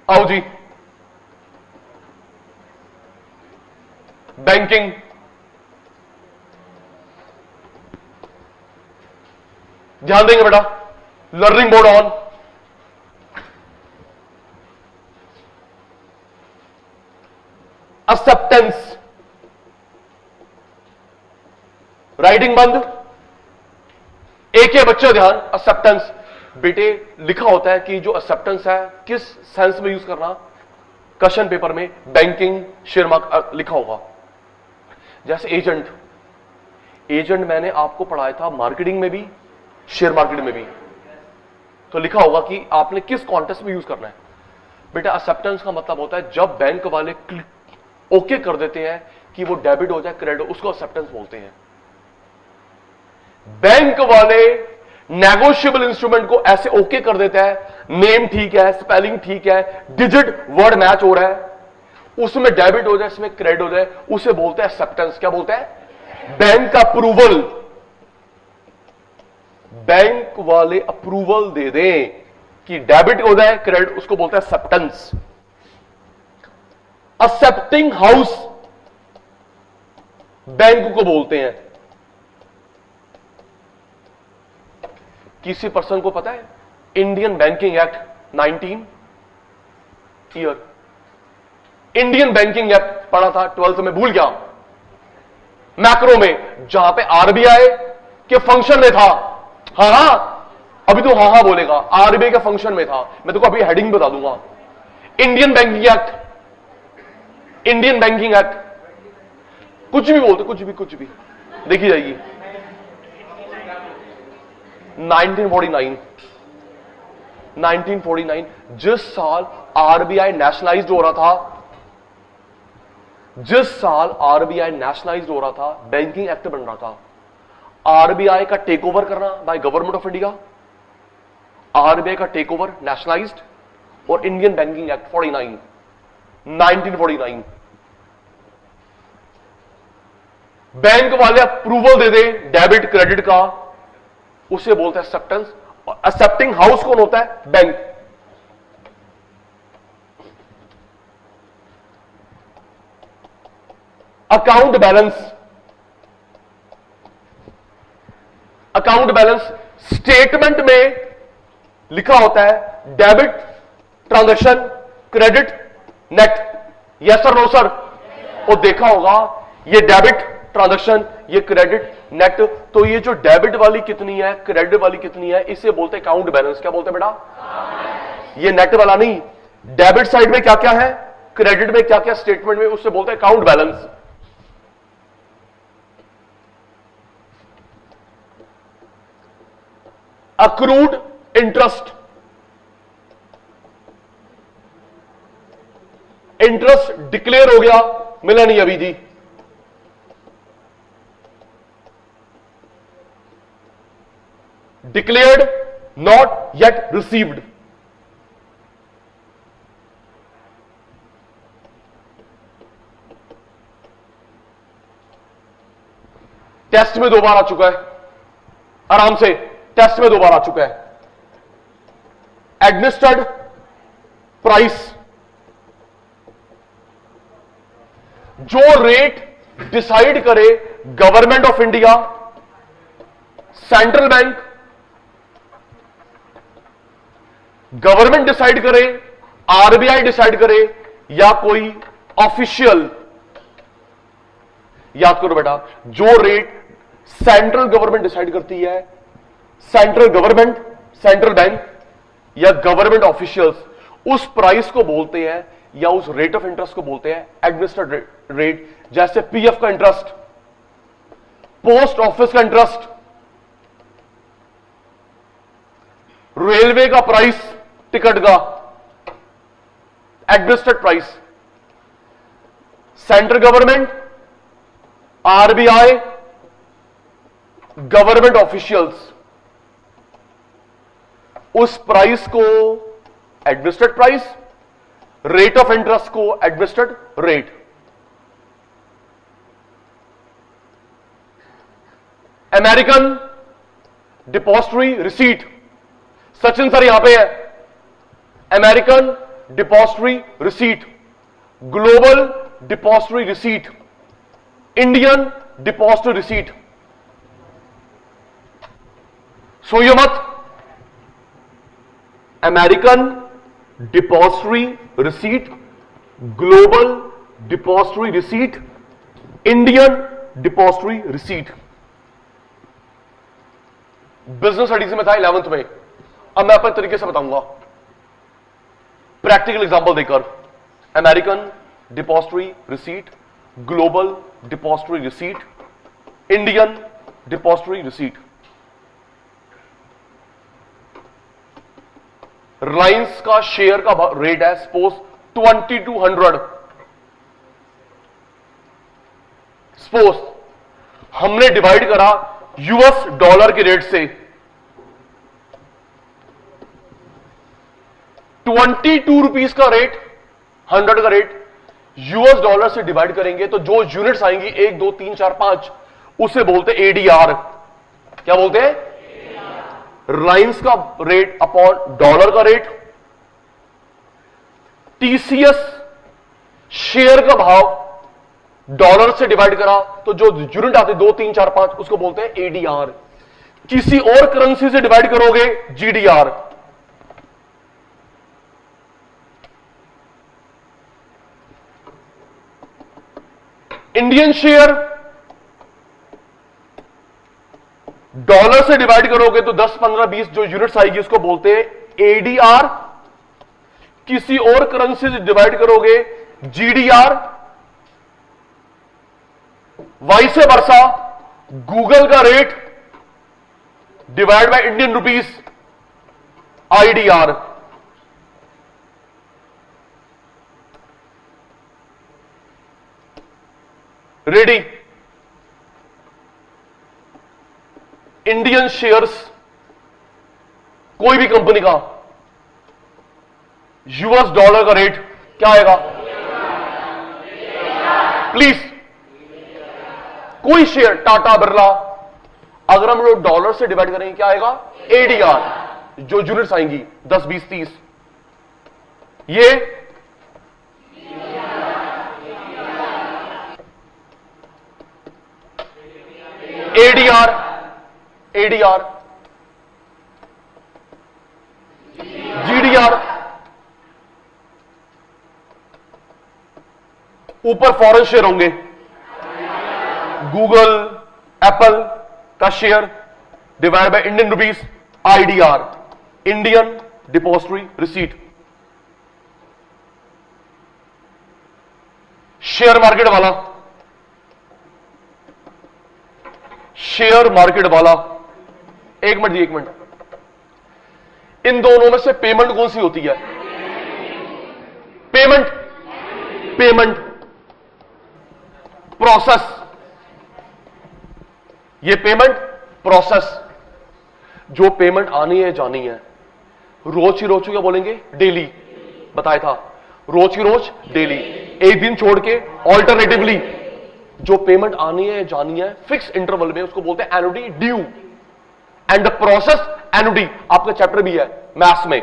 आओ जी, बैंकिंग, ध्यान देंगे बेटा, learning mode on, acceptance, writing बंद, एक ही बच्चे ध्यान, एक्सेप्टेंस। बेटे लिखा होता है कि जो एक्सेप्टेंस है किस सेंस में यूज करना, क्वेश्चन पेपर में बैंकिंग शेयर मार्केट लिखा होगा। जैसे एजेंट, एजेंट मैंने आपको पढ़ाया था मार्केटिंग में भी शेयर मार्केट में भी, तो लिखा होगा कि आपने किस कॉन्टेक्स्ट में यूज करना है। बेटा एक्सेप्टेंस का मतलब होता है जब बैंक वाले ओके कर देते हैं कि वो डेबिट हो जाए क्रेडिट, उसको एक्सेप्टेंस बोलते हैं। बैंक वाले नेगोशिएबल इंस्ट्रूमेंट को ऐसे ओके कर देता है, नेम ठीक है, स्पेलिंग ठीक है, डिजिट वर्ड मैच हो रहा है, उसमें डेबिट हो जाए, इसमें क्रेडिट हो जाए, उसे बोलते हैं एक्सेप्टेंस। क्या बोलते हैं? बैंक का अप्रूवल। बैंक वाले अप्रूवल दे दें कि डेबिट हो जाए क्रेडिट, उसको बोलते हैं एक्सेप्टेंस। एक्सेप्टिंग हाउस बैंक को बोलते हैं। किसी पर्सन को पता है Indian banking act 19 year, Indian banking act पढ़ा था 12th में, भूल गया, मैक्रो में, जहां पे आरबीआई के फंक्शन में था। हाँ अभी तो हाँ बोलेगा, आरबीआई के फंक्शन में था। मैं तो अभी हेडिंग बता दूंगा, Indian banking act, Indian banking act, कुछ भी बोलते, कुछ भी देखी जाएगी। 1949 जिस साल आरबीआई नेशनलाइज्ड हो रहा था, जिस साल आरबीआई नेशनलाइज्ड हो रहा था, बैंकिंग एक्ट बन रहा था। आरबीआई का टेक ओवर करना by government of India, RBI का टेक ओवर नेशनलाइज्ड, और इंडियन बैंकिंग एक्ट 1949। बैंक वाले अप्रूवल दे दे डेबिट क्रेडिट का, उसे बोलते हैं एक्सेप्टेंस। और एक्सेप्टिंग हाउस कौन होता है? Bank. Account balance, account balance statement में लिखा होता है debit transaction, credit, net. Yes sir, no sir? और देखा होगा ये डेबिट ट्रांजैक्शन, ये क्रेडिट, नेट। तो ये जो डेबिट वाली कितनी है, क्रेडिट वाली कितनी है, इसे बोलते हैं अकाउंट बैलेंस। क्या बोलते हैं बेटा? ये नेट वाला नहीं, डेबिट साइड में क्या क्या है, क्रेडिट में क्या क्या स्टेटमेंट में, उससे बोलते हैं account balance. Accrued interest, interest declare हो गया, मिला नहीं अभी जी, declared not yet received. Test में 2 बार आ चुका है, आराम से टेस्ट में 2 बार आ चुका है। एडमिनिस्टर्ड प्राइस, जो रेट डिसाइड करे government of India, central bank, government decide करे, आरबीआई डिसाइड करे, या कोई ऑफिशियल याद करो बेटा, जो रेट सेंट्रल गवर्नमेंट डिसाइड करती है, सेंट्रल गवर्नमेंट, सेंट्रल बैंक या गवर्नमेंट ऑफिशियल्स, उस प्राइस को बोलते हैं या उस रेट ऑफ इंटरेस्ट को बोलते हैं एडमिनिस्ट्रेड रेट। जैसे पीएफ का इंटरेस्ट, पोस्ट ऑफिस का इंटरेस्ट, रेलवे का प्राइस, टिकट का administered price. Central government, RBI, government officials उस प्राइस को administered price, rate of interest को administered rate. American depository receipt, Sachin sir यहां पे है, American depository receipt, global depository receipt, Indian depository receipt. सोइए मत, American depository receipt, global depository receipt, Indian depository receipt. Business studies में था 11th में। अब मैं अपने तरीके से बताऊंगा, प्रैक्टिकल एग्जांपल देकर। American depository receipt, global depository receipt, Indian depository receipt. Reliance का शेयर का रेट है सपोज 2200। सपोज हमने डिवाइड करा यूएस डॉलर के रेट से, 22 रुपीस का रेट, 100 का रेट यूएस डॉलर से डिवाइड करेंगे तो जो यूनिट्स आएंगी 1 2 3 4 5, उसे बोलते एडीआर। क्या बोलते हैं? रिलायंस का रेट अपॉन डॉलर का रेट। टीसीएस शेयर का भाव डॉलर से डिवाइड करा तो जो यूनिट आते 2 3 4 5, उसको बोलते हैं एडीआर। किसी और करेंसी से डिवाइड करोगे जीडीआर। इंडियन शेयर डॉलर से डिवाइड करोगे तो 10 15 20 जो यूनिट्स आएगी उसको बोलते हैं एडीआर। किसी और करेंसी से डिवाइड करोगे जीडीआर। वाइस वर्सा गूगल का rate divide by Indian rupees, IDR. Ready? Indian shares कोई भी कंपनी का यूएस डॉलर का रेट क्या आएगा? प्लीज, कोई शेयर टाटा बिरला, अगर हम लोग डॉलर से डिवाइड करेंगे क्या आएगा? एडीआर। जो यूनिट्स आएंगी 10 20 30, ये एडीआर, एडीआर, जीडीआर। ऊपर फॉरेन शेयर होंगे, गूगल, एप्पल का share divide by Indian rupees, IDR, Indian depository receipt. Share market वाला, शेयर मार्केट वाला, एक मिनट जी, एक मिनट। इन दोनों में से पेमेंट कौन सी होती है? पेमेंट, पेमेंट प्रोसेस, ये पेमेंट प्रोसेस। जो पेमेंट आनी है जानी है, रोज की रोज क्या बोलेंगे? डेली। बताया था, रोज की रोज डेली, एक दिन छोड़ के ऑल्टरनेटिवली। जो पेमेंट आनी है जानी है फिक्स इंटरवल में, उसको बोलते हैं annuity due. And the process annuity, आपका चैप्टर भी है मैथ्स में।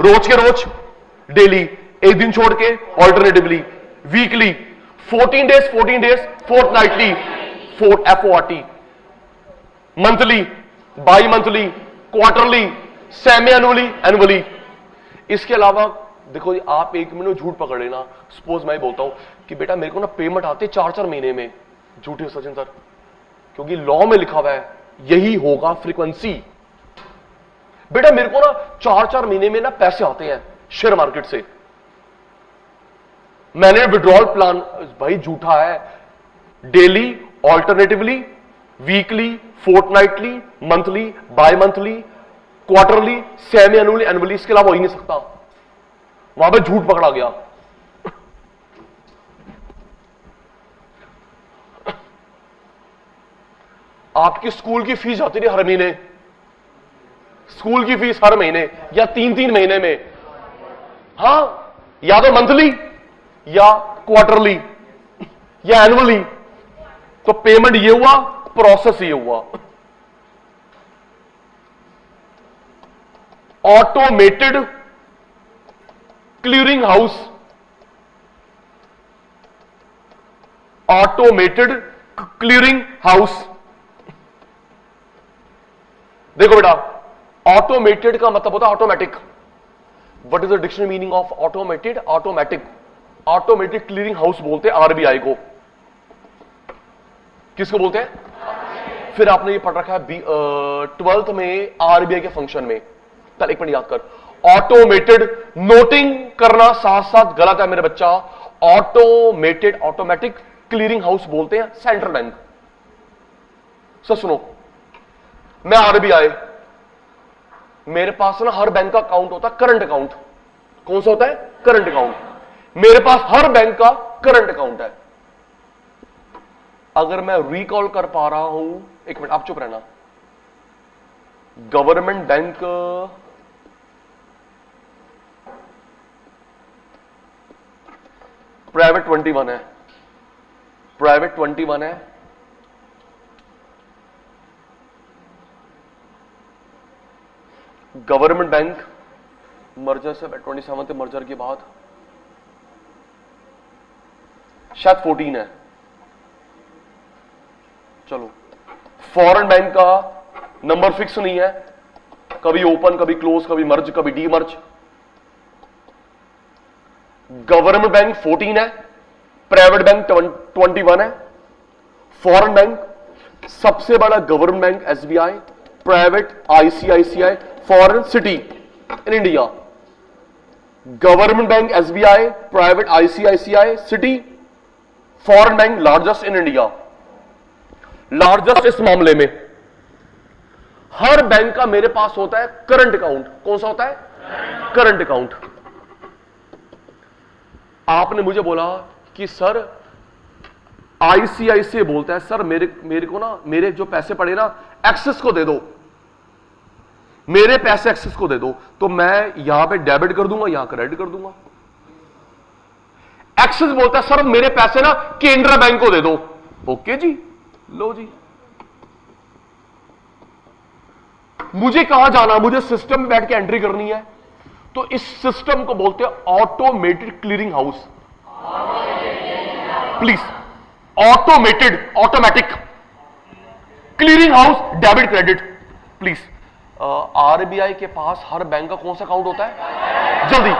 रोज के रोज, डेली, एक दिन छोड़ के alternatively, weekly, 14 days, fortnightly, FORT, monthly, by monthly, quarterly, semi annually, annually. इसके अलावा देखो आप एक मिनट झूठ पकड़ लेना। सपोज मैं बोलता हूं कि बेटा मेरे को ना पेमेंट आती है 4-4 महीने में, झूठी हो सचिन सर, क्योंकि लॉ में लिखा हुआ है यही होगा फ्रीक्वेंसी। बेटा मेरे को ना 4-4 महीने में ना पैसे आते हैं शेयर मार्केट से, मैंने विड्रॉल प्लान, भाई झूठा है। Daily, alternatively, weekly, fortnightly, monthly, bimonthly, quarterly, semi annually, annually, इसके अलावा हो ही नहीं सकता। वहां पे झूठ पकड़ा गया। आपकी स्कूल की फीस आती रही हर महीने, स्कूल की फीस हर महीने या 3-3 महीने में, हां, या तो मंथली या क्वार्टरली या एनुअली। तो पेमेंट ये हुआ, प्रोसेस ये हुआ। Automated clearing house, automated clearing house. देखो बेटा, ऑटोमेटेड का मतलब होता है automatic. What is the dictionary meaning of automated? Automatic. Automatic clearing house बोलते हैं आरबीआई को। किसको बोलते हैं? फिर आपने ये पढ़ रखा है 12th में आरबीआई के फंक्शन में। चल एक मिनट याद कर, ऑटोमेटेड, नोटिंग करना साथ साथ गलत है मेरे बच्चा। ऑटोमेटेड, ऑटोमेटिक क्लियरिंग हाउस बोलते हैं सेंट्रल बैंक। सर सुनो, मैं आरबीआई, मेरे पास ना हर बैंक का अकाउंट होता है करंट अकाउंट। कौन सा होता है? Current account. मेरे पास हर बैंक का करंट अकाउंट है। अगर मैं रिकॉल कर पा रहा हूं, एक मिनट आप चुप रहना, गवर्नमेंट बैंक प्राइवेट 21 है, प्राइवेट 21 है, गवर्नमेंट बैंक मर्जर से 27 थे, मर्जर के बाद शायद 14 है। चलो, फॉरेन बैंक का नंबर फिक्स नहीं है, कभी ओपन, कभी क्लोज, कभी मर्ज, कभी डी मर्ज। गवर्नमेंट बैंक 14 है, प्राइवेट बैंक 21 है। फॉरेन बैंक सबसे बड़ा government bank SBI, private ICICI, foreign city in India. Government bank SBI, private ICICI, city, foreign bank largest in India. Largest इस मामले में हर बैंक का मेरे पास होता है करंट अकाउंट। कौन सा होता है? Current account. आपने मुझे बोला कि सर आईसीआईसीआई बोलता है सर मेरे को ना, मेरे जो पैसे पड़े ना एक्सिस को दे दो, मेरे पैसे एक्सिस को दे दो, तो मैं यहां पे डेबिट कर दूंगा, यहां क्रेडिट कर दूंगा। एक्सिस बोलता है सर मेरे पैसे ना केनरा बैंक को दे दो। ओके जी, लो जी। मुझे कहां जाना? मुझे सिस्टम में बैठ के एंट्री करनी है, तो इस सिस्टम को बोलते हैं automated clearing house. Please, automated, automatic clearing house, debit credit. Please, RBI के पास हर बैंक का कौन सा अकाउंट होता है? जल्दी,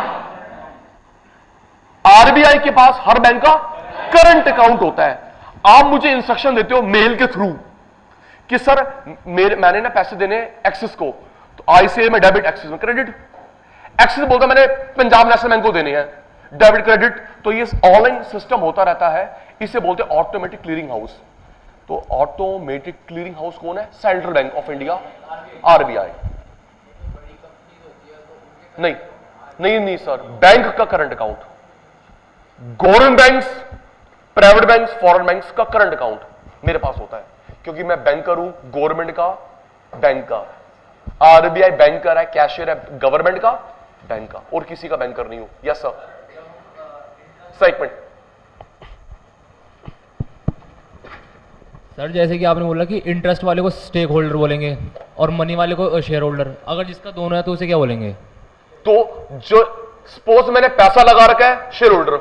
आरबीआई के पास हर बैंक का करंट अकाउंट होता है। आप मुझे इंस्ट्रक्शन देते हो मेल के थ्रू कि सर मैंने ना पैसे देने एक्सिस को, तो आईसीआई में डेबिट, एक्सिस में क्रेडिट। एक्सिस बोलता मैंने पंजाब नेशनल बैंक को देने हैं, डेबिट क्रेडिट। तो ये ऑनलाइन सिस्टम होता रहता है, इसे बोलते हैं ऑटोमेटिक क्लियरिंग हाउस। तो ऑटोमेटिक क्लियरिंग हाउस कौन है? Central bank of India, RBI. नहीं नहीं नहीं सर, बैंक का current account, government banks, private banks, foreign banks का करंट अकाउंट मेरे पास होता है, क्योंकि मैं बैंकर हूं गवर्नमेंट का, बैंक का। आरबीआई बैंकर है, कैशियर है गवर्नमेंट का, बैंक का, और किसी का बैंकर नहीं हूं। Yes sir. सर एक मिनट सर, जैसे कि आपने बोला कि इंटरेस्ट वाले को स्टेक होल्डर बोलेंगे और मनी वाले को शेयर होल्डर, अगर जिसका दोनों है तो उसे क्या बोलेंगे? तो जो सपोज मैंने पैसा लगा रखा है शेयर होल्डर,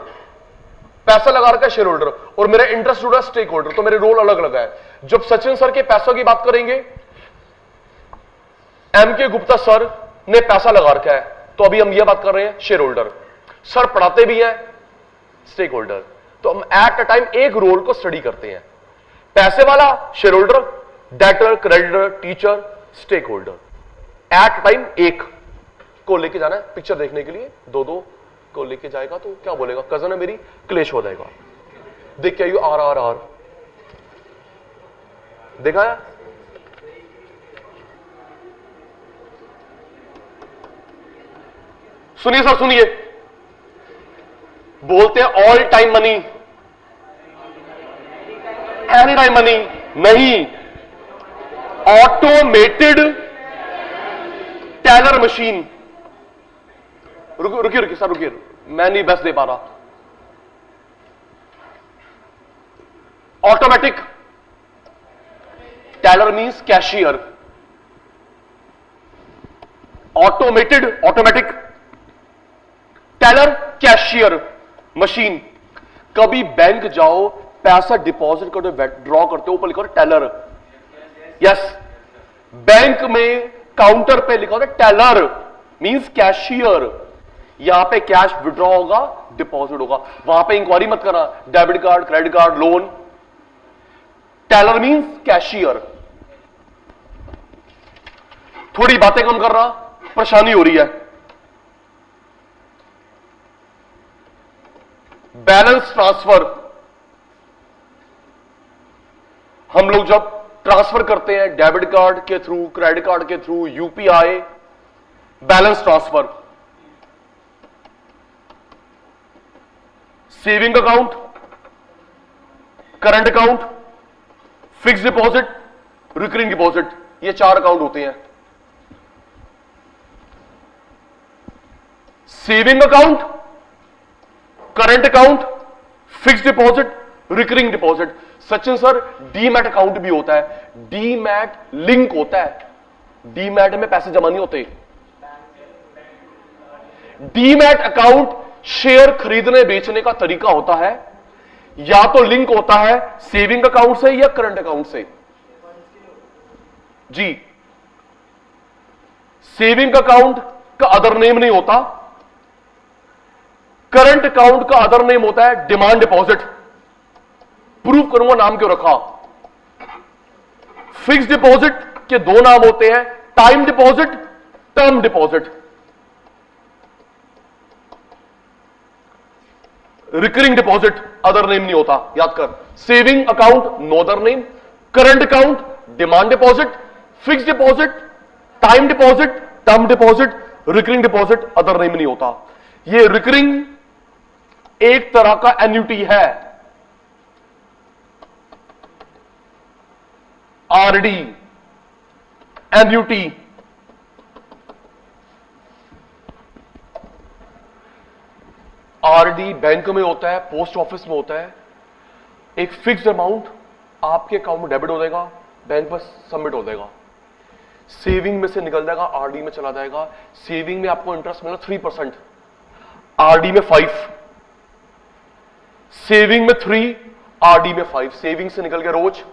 पैसा लगा रखा है शेयर होल्डर, और मेरा इंटरेस्ट जुड़ा है स्टेक होल्डर, तो मेरे रोल अलग अलग है। जब सचिन सर के पैसों की बात करेंगे, एम के गुप्ता सर ने पैसा लगा रखा है, तो अभी हम ये बात कर रहे हैं शेयर होल्डर। सर पढ़ाते भी हैं स्टेक होल्डर। तो हम एट अ टाइम एक रोल को स्टडी करते हैं। पैसे वाला shareholder, debtor, creditor, teacher, stakeholder. At time एक को लेके जाना है पिक्चर देखने के लिए, दो दो को लेके जाएगा तो क्या बोलेगा, कजन है मेरी, क्लेश हो जाएगा। देख क्या यू आर आर आर देखा है? सुनिए सर सुनिए, बोलते हैं all time money, any time money नहीं, ऑटोमेटेड टेलर मशीन। रुकिए रुकिए सर रुकिए, मैं नहीं बस दे पा रहा। Automatic teller means cashier, automatic teller cashier machine. कभी बैंक जाओ, पैसा डिपॉजिट करते हो, ड्रॉ करते हो, ऊपर लिखा होता टेलर। यस, बैंक में काउंटर पे लिखा होता टेलर मींस कैशियर। यहां पे कैश विड्रॉ होगा, डिपॉजिट होगा, वहां पे इंक्वायरी मत करना, debit card, credit card, loan. Teller means cashier. थोड़ी बातें कम कर रहा, परेशानी हो रही है। बैलेंस ट्रांसफर, हम लोग जब ट्रांसफर करते हैं डेबिट कार्ड के थ्रू, क्रेडिट कार्ड के through, UPI, balance transfer. Saving account, current account, fix deposit, recurring deposit, ये 4 अकाउंट होते हैं। Saving account, current account, fix deposit, recurring deposit. Sachin sir demat account भी होता है, डीमैट लिंक होता है, डीमैट में पैसे जमा नहीं होते। डीमैट अकाउंट शेयर खरीदने बेचने का तरीका होता है, या तो लिंक होता है सेविंग अकाउंट से या करंट अकाउंट से। जी, सेविंग अकाउंट का अदर नेम नहीं होता, करंट अकाउंट का अदर नेम होता है डिमांड डिपॉजिट। प्रूव करूंगा नाम क्यों रखा। फिक्स डिपॉजिट के 2 नाम होते हैं, time deposit, term deposit. Recurring deposit other name नहीं होता, याद कर। Saving account no other name, current account demand deposit, fix deposit time deposit, term deposit, recurring deposit other name नहीं होता। ये रिकरिंग एक तरह का एन्युटी है, आरडी एन्युटी। आरडी बैंक में होता है, पोस्ट ऑफिस में होता है। एक फिक्स्ड अमाउंट आपके अकाउंट में डेबिट हो जाएगा, बैंक पर सबमिट हो जाएगा, सेविंग में से निकल जाएगा, आरडी में चला जाएगा। सेविंग में आपको इंटरेस्ट मिला 3%, आरडी में 5, सेविंग में 3, आरडी में 5। सेविंग से निकल गया रोज,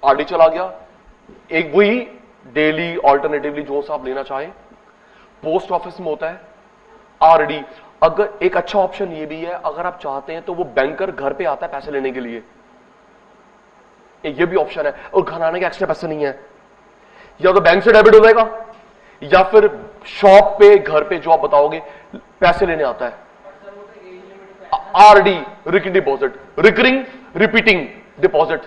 आरडी चला गया। एक वही डेली ऑल्टरनेटिवली जो सा आप लेना चाहें। पोस्ट ऑफिस में होता है आरडी। अगर एक अच्छा ऑप्शन ये भी है, अगर आप चाहते हैं तो वो बैंकर घर पे आता है पैसे लेने के लिए, ये भी ऑप्शन है। और घर आने के एक्स्ट्रा पैसे नहीं है, या तो बैंक से डेबिट हो जाएगा या फिर शॉप पे, घर पे जो आप बताओगे पैसे लेने आता है। RD recurring deposit, recurring repeating deposit.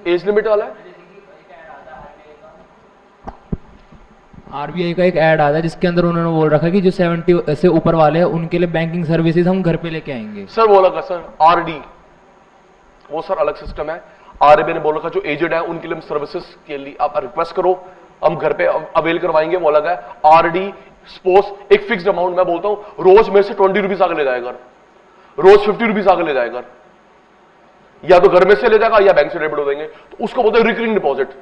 Age limit वाला है। आरबीआई का एक ऐड आता है जिसके अंदर उन्होंने बोल रखा है कि जो 70 से ऊपर वाले हैं उनके लिए बैंकिंग सर्विसेज हम घर पे लेके आएंगे। सर वो लगा सर आरडी, वो सर अलग सिस्टम है। आरबीआई ने बोल रखा जो एजेड है उनके लिए सर्विसेज के लिए आप रिक्वेस्ट करो, हम घर पे अवेल करवाएंगे, वो अलग है। आरडी सपोज एक फिक्स्ड अमाउंट, मैं बोलता हूं रोज मेरे से 20 रुपीज आगे ले जाएगा, रोज 50 रुपीज आगे ले जाएगा, या तो घर में से ले जाएगा या बैंक से डेबिट हो देंगे, तो उसको बोलते हैं रिकरिंग डिपॉजिट।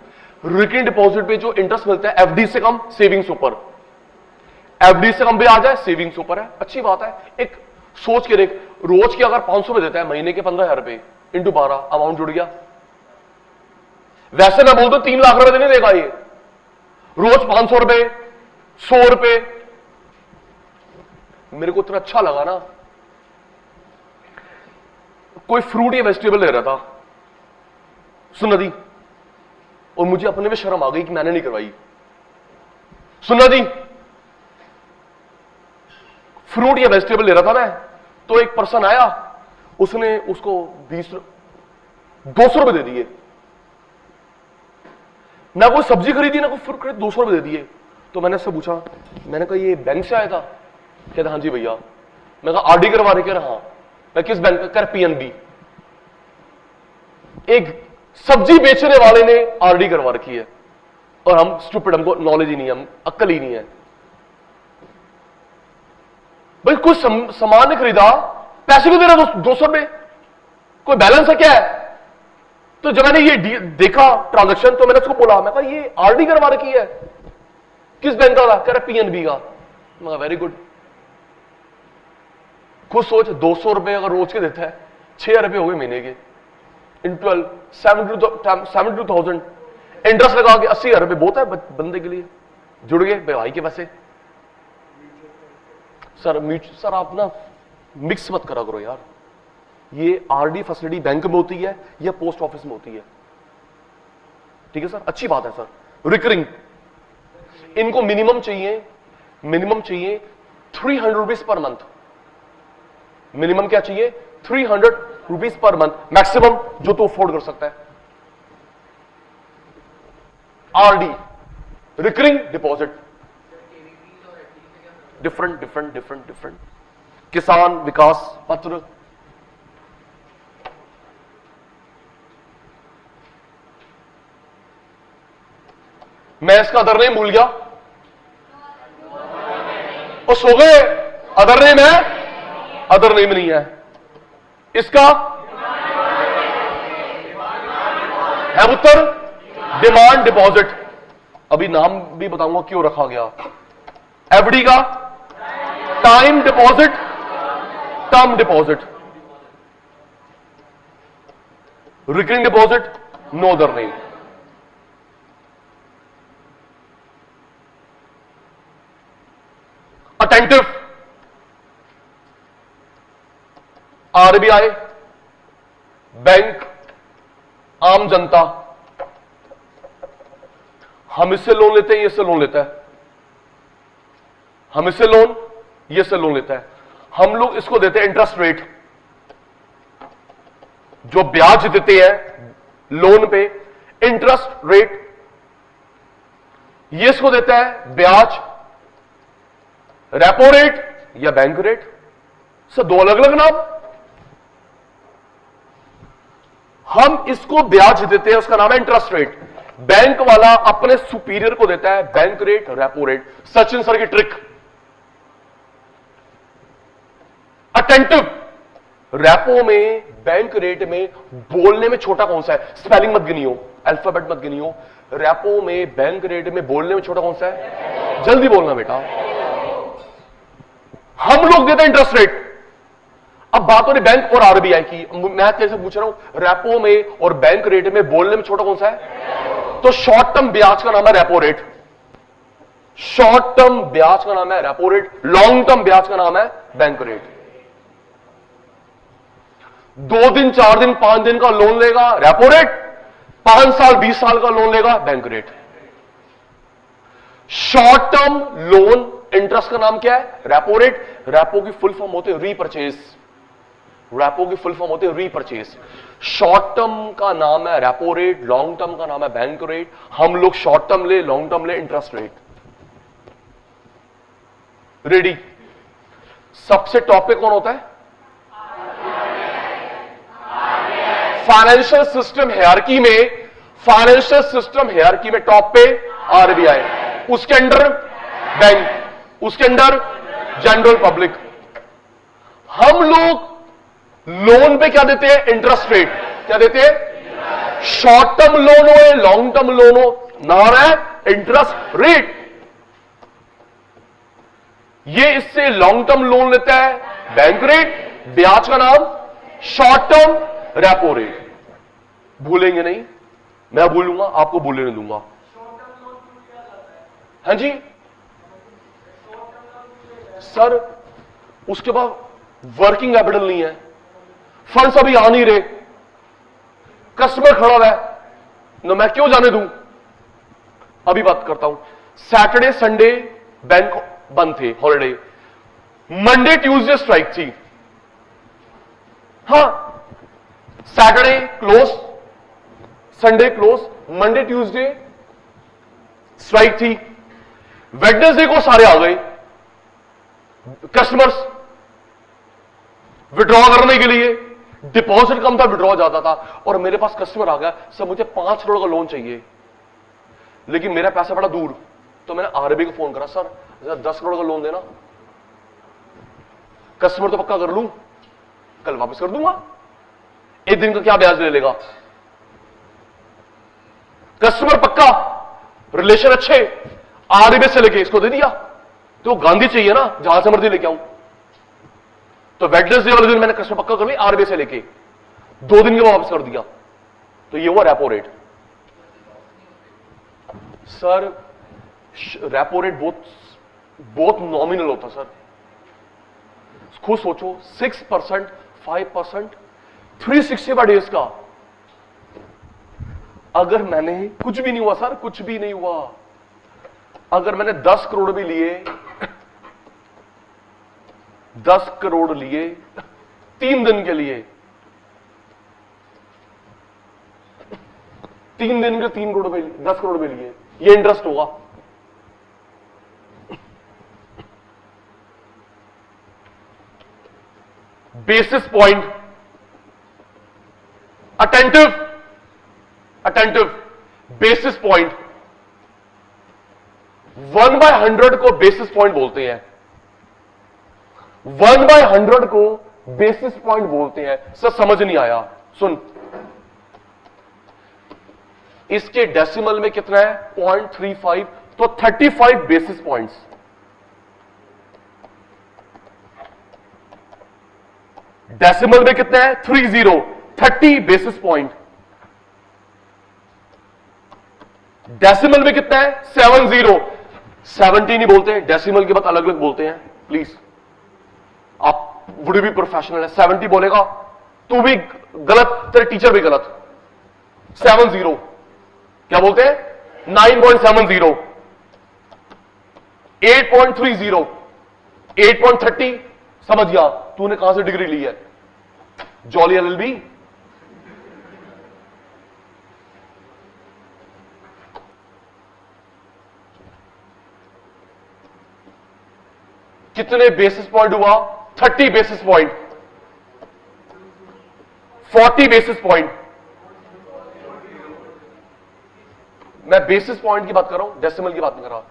रिकरिंग डिपॉजिट पे जो इंटरेस्ट मिलता है एफडी से कम, सेविंग्स ऊपर। एफडी से कम भी आ जाए, सेविंग्स ऊपर है, अच्छी बात है। एक सोच के देख, रोज के अगर 500 में देता है, महीने के 15,000 रुपए इंटू 12 अमाउंट जुड़ गया। वैसे मैं बोलता हूं 3 लाख रुपए देने देगा ये, रोज 500 रुपए, 100 रुपए। मेरे को इतना अच्छा लगा ना, कोई फ्रूट या वेजिटेबल ले रहा था, सुनना दी, और मुझे अपने में शर्म आ गई कि मैंने नहीं करवाई। सुनना दी, फ्रूट या वेजिटेबल ले रहा था मैं, तो एक पर्सन आया, उसने उसको 200 रुपए दे दिए। ना कोई सब्जी खरीदी ना कोई फ्रूट खरीद, 200 रुपए दे दिए। तो मैंने उससे पूछा, मैंने कहा ये बैंक से आया था? कहता हाँ जी भैया। मैं कहा आरडी करवा रहे? कह रहा हाँ। मैं किस बैंक का? कर पीएनबी। एक सब्जी बेचने वाले ने आरडी करवा रखी है, और हम स्टूपिड, हमको नॉलेज ही नहीं है, हम अक्ल ही नहीं है। भाई कुछ सामान ने खरीदा, पैसे क्यों दे रहा 200 रुपए? कोई बैलेंस है क्या है? तो जब मैंने ये देखा ट्रांजैक्शन, तो मैंने उसको बोला, मैं कहा ये आरडी करवा रखी है, किस बैंक का? कह रहा पीएनबी का। मैं कहा वेरी गुड। खुद सोच, 200 रुपए अगर रोज के देता है, 6,000 रुपए हो गए महीने के, इन 12 72,000, इंटरेस्ट लगा के 80,000 रुपए बहुत है बंदे के लिए, जुड़ गए भाई के पैसे। सर आप ना मिक्स मत करा करो यार, ये आरडी फैसिलिटी बैंक में होती है या पोस्ट ऑफिस में होती है, ठीक है सर, अच्छी बात है सर। रिकरिंग, इनको मिनिमम चाहिए 300 रुपीज पर मंथ। मिनिमम क्या चाहिए? 300 रुपीज पर मंथ, मैक्सिमम जो तो अफोर्ड कर सकता है। RD, recurring deposit, different. किसान विकास पत्र, मैं इसका अदर नेम भूल गया, और सो गए। अदर नेम है? अदर नेम नहीं है इसका, है उत्तर डिमांड डिपॉजिट। अभी नाम भी बताऊंगा क्यों रखा गया। एफडी का time deposit, term deposit, recurring deposit, no other name. Attentive, RBI, bank, आम जनता। हम इससे लोन लेते हैं, ये इससे लोन लेता है, हम इससे लोन, ये इससे लोन लेता है। हम लोग इसको देते हैं इंटरेस्ट रेट, जो ब्याज देते हैं लोन पे, इंटरेस्ट रेट। ये इसको देता है ब्याज, रेपो रेट या बैंक रेट। सर दो अलग अलग नाम। हम इसको ब्याज देते हैं, उसका नाम है इंटरेस्ट रेट। बैंक वाला अपने सुपीरियर को देता है bank rate, repo rate. Sachin sir की ट्रिक। अटेंटिव, रेपो में, बैंक रेट में बोलने में छोटा कौन सा है? स्पेलिंग मत गिनियो, अल्फाबेट मत गिनियो। रेपो में, बैंक रेट में बोलने में छोटा कौन सा है? जल्दी बोलना बेटा। हम लोग देते हैं इंटरेस्ट रेट। अब बात हो रही बैंक और आरबीआई की, मैं तेरे से पूछ रहा हूं रेपो में और बैंक रेट में बोलने में छोटा कौन सा है? तो शॉर्ट टर्म ब्याज का नाम है रेपो रेट, शॉर्ट टर्म ब्याज का नाम है रेपो रेट, लॉन्ग टर्म ब्याज का नाम है बैंक रेट। 2 दिन, 4 दिन, 5 दिन का लोन लेगा रेपो रेट, 5 साल 20 साल का लोन लेगा bank rate. Short term loan interest का नाम क्या है? Repo rate. रेपो की फुल फॉर्म होते हैं रीपरचेज, रेपो की फुल फॉर्म होती है रीपरचेज। शॉर्ट टर्म का नाम है रेपो रेट, लॉन्ग टर्म का नाम है बैंक रेट। हम लोग शॉर्ट टर्म ले, लॉन्ग टर्म ले, इंटरेस्ट रेट। रेडी? सबसे टॉप पे कौन होता है? फाइनेंशियल सिस्टम हायरार्की में, फाइनेंशियल सिस्टम हायरार्की में टॉप पे आरबीआई, उसके अंडर बैंक, उसके अंडर जनरल पब्लिक। हम लोग लोन पे क्या देते हैं? Interest rate. क्या देते हैं? शॉर्ट टर्म लोन हो या लॉन्ग टर्म लोन हो, नाम है इंटरेस्ट रेट। ये इससे लॉन्ग टर्म लोन लेता है बैंक रेट, ब्याज का नाम शॉर्ट टर्म रेपो रेट। भूलेंगे नहीं, मैं भूलूंगा, आपको भूलने नहीं दूंगा। हाँ जी सर, उसके बाद वर्किंग कैपिटल नहीं है, फंड्स अभी आ नहीं रहे, कस्टमर खड़ा हुआ है ना, मैं क्यों जाने दूं? अभी बात करता हूं। सैटरडे संडे बैंक बंद थे, हॉलिडे। मंडे ट्यूसडे स्ट्राइक थी। हां, Saturday close, Sunday close, Monday Tuesday strike थी। वेडनेसडे को सारे आ गए कस्टमर्स विड्रॉ करने के लिए। डिपॉजिट कम था, विड्रॉ ज्यादा था। और मेरे पास कस्टमर आ गया, सर मुझे 5 करोड़ का लोन चाहिए, लेकिन मेरा पैसा बड़ा दूर। तो मैंने आरबीआई को फोन करा, सर 10 करोड़ का लोन देना, कस्टमर तो पक्का कर लूं, कल वापस कर दूंगा, एक दिन का क्या ब्याज ले लेगा? कस्टमर पक्का, रिलेशन अच्छे, आरबीआई से लेके इसको दे दिया। तो गांधी चाहिए ना, जहां से मर्जी लेके आऊं। तो वेडनेसडे वाले दिन मैंने कस्टमर पक्का कर लिया, आरबीआई से लेके 2 दिन के बाद वापस कर दिया। तो ये हुआ repo rate. Sir repo rate बहुत नॉमिनल होता सर। खुद सोचो, 6%, 5%, 365 डेज का। अगर मैंने कुछ भी नहीं हुआ सर, कुछ भी नहीं हुआ, अगर मैंने 10 करोड़ भी लिए, 10 करोड़ लिए 3 दिन के लिए, 3 दिन के 3 करोड़ में 10 करोड़ में लिए, ये इंटरेस्ट होगा। Basis point, attentive basis point, 1/100 को बेसिस पॉइंट बोलते हैं। 1/100 को बेसिस पॉइंट बोलते हैं। सर समझ नहीं आया, सुन, इसके डेसिमल में कितना है? 0.35, तो 35 बेसिस पॉइंट्स। डेसिमल में कितना है? 30 बेसिस पॉइंट। डेसिमल में कितना है? 70 नहीं बोलते, डेसिमल के बाद अलग अलग बोलते हैं, प्लीज। आप वुड भी प्रोफेशनल है, 70 बोलेगा तू भी गलत, तेरे टीचर भी गलत। 70 क्या बोलते हैं? 9.70, 8.30, 8.30। समझ गया तूने कहां से डिग्री ली है? Jolly LLB. कितने बेसिस पॉइंट हुआ? 30 बेसिस पॉइंट, 40 बेसिस पॉइंट। मैं बेसिस पॉइंट की बात कर रहा हूं, डेसिमल की बात नहीं कर रहा।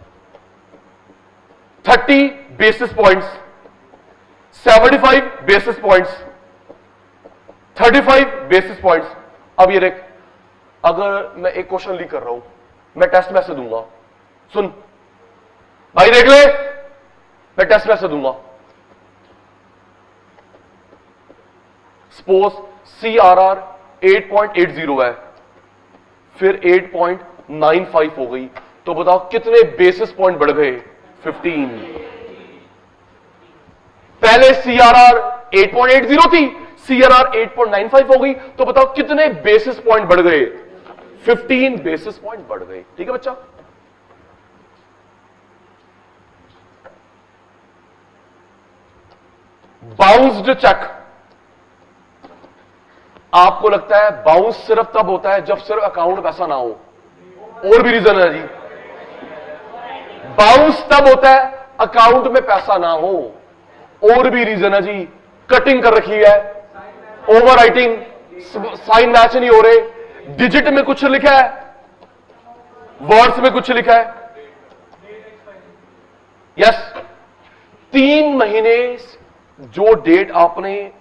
30 basis points, 75 basis points, 35 basis points. अब ये देख, अगर मैं एक क्वेश्चन लीक कर रहा हूं, मैं टेस्ट में से दूंगा, सुन भाई देख ले, मैं टेस्ट में से दूंगा। सपोज CRR 8.80 है, फिर 8.95 हो गई, तो बताओ कितने बेसिस पॉइंट बढ़ गए? 15। पहले CRR 8.80 थी, CRR 8.95 हो गई, तो बताओ कितने बेसिस पॉइंट बढ़ गए? 15 बेसिस पॉइंट बढ़ गए। ठीक है बच्चा? बाउंस्ड चेक, आपको लगता है बाउंस सिर्फ तब होता है जब सिर्फ अकाउंट पैसा ना हो, और भी रीजन है जी। बाउंस तब होता है अकाउंट में पैसा ना हो, और भी रीजन है जी। कटिंग कर रखी है, ओवर राइटिंग, साइन मैच नहीं हो रहे, डिजिट में कुछ लिखा है, वर्ड्स में कुछ लिखा है। यस, 3 महीने जो डेट आपने,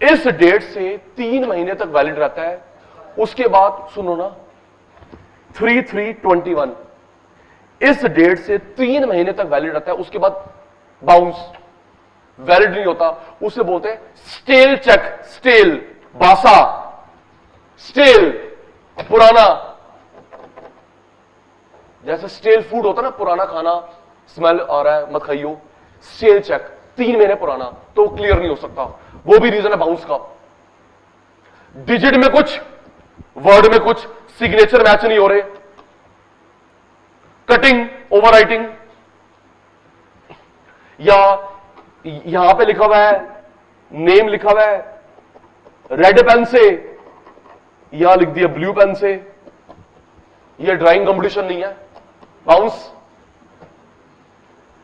इस डेट से 3 महीने तक वैलिड रहता है, उसके बाद सुनो ना, 3/3/21, इस डेट से 3 महीने तक वैलिड रहता है, उसके बाद बाउंस, वैलिड नहीं होता, उसे बोलते हैं स्टेल चेक। स्टेल, बासा, स्टेल, पुराना। जैसे स्टेल फूड होता ना, पुराना खाना, स्मेल आ रहा है मत खाइयो, स्टेल चेक, 3 महीने पुराना, तो क्लियर नहीं हो सकता। वो भी रीजन है बाउंस का। डिजिट में कुछ, वर्ड में कुछ, सिग्नेचर मैच नहीं हो रहे, कटिंग, ओवरराइटिंग, या यहां पे लिखा हुआ है, नेम लिखा हुआ है रेड पेन से, यहां लिख दिया ब्लू पेन से, यह ड्राइंग कंपटीशन नहीं है, बाउंस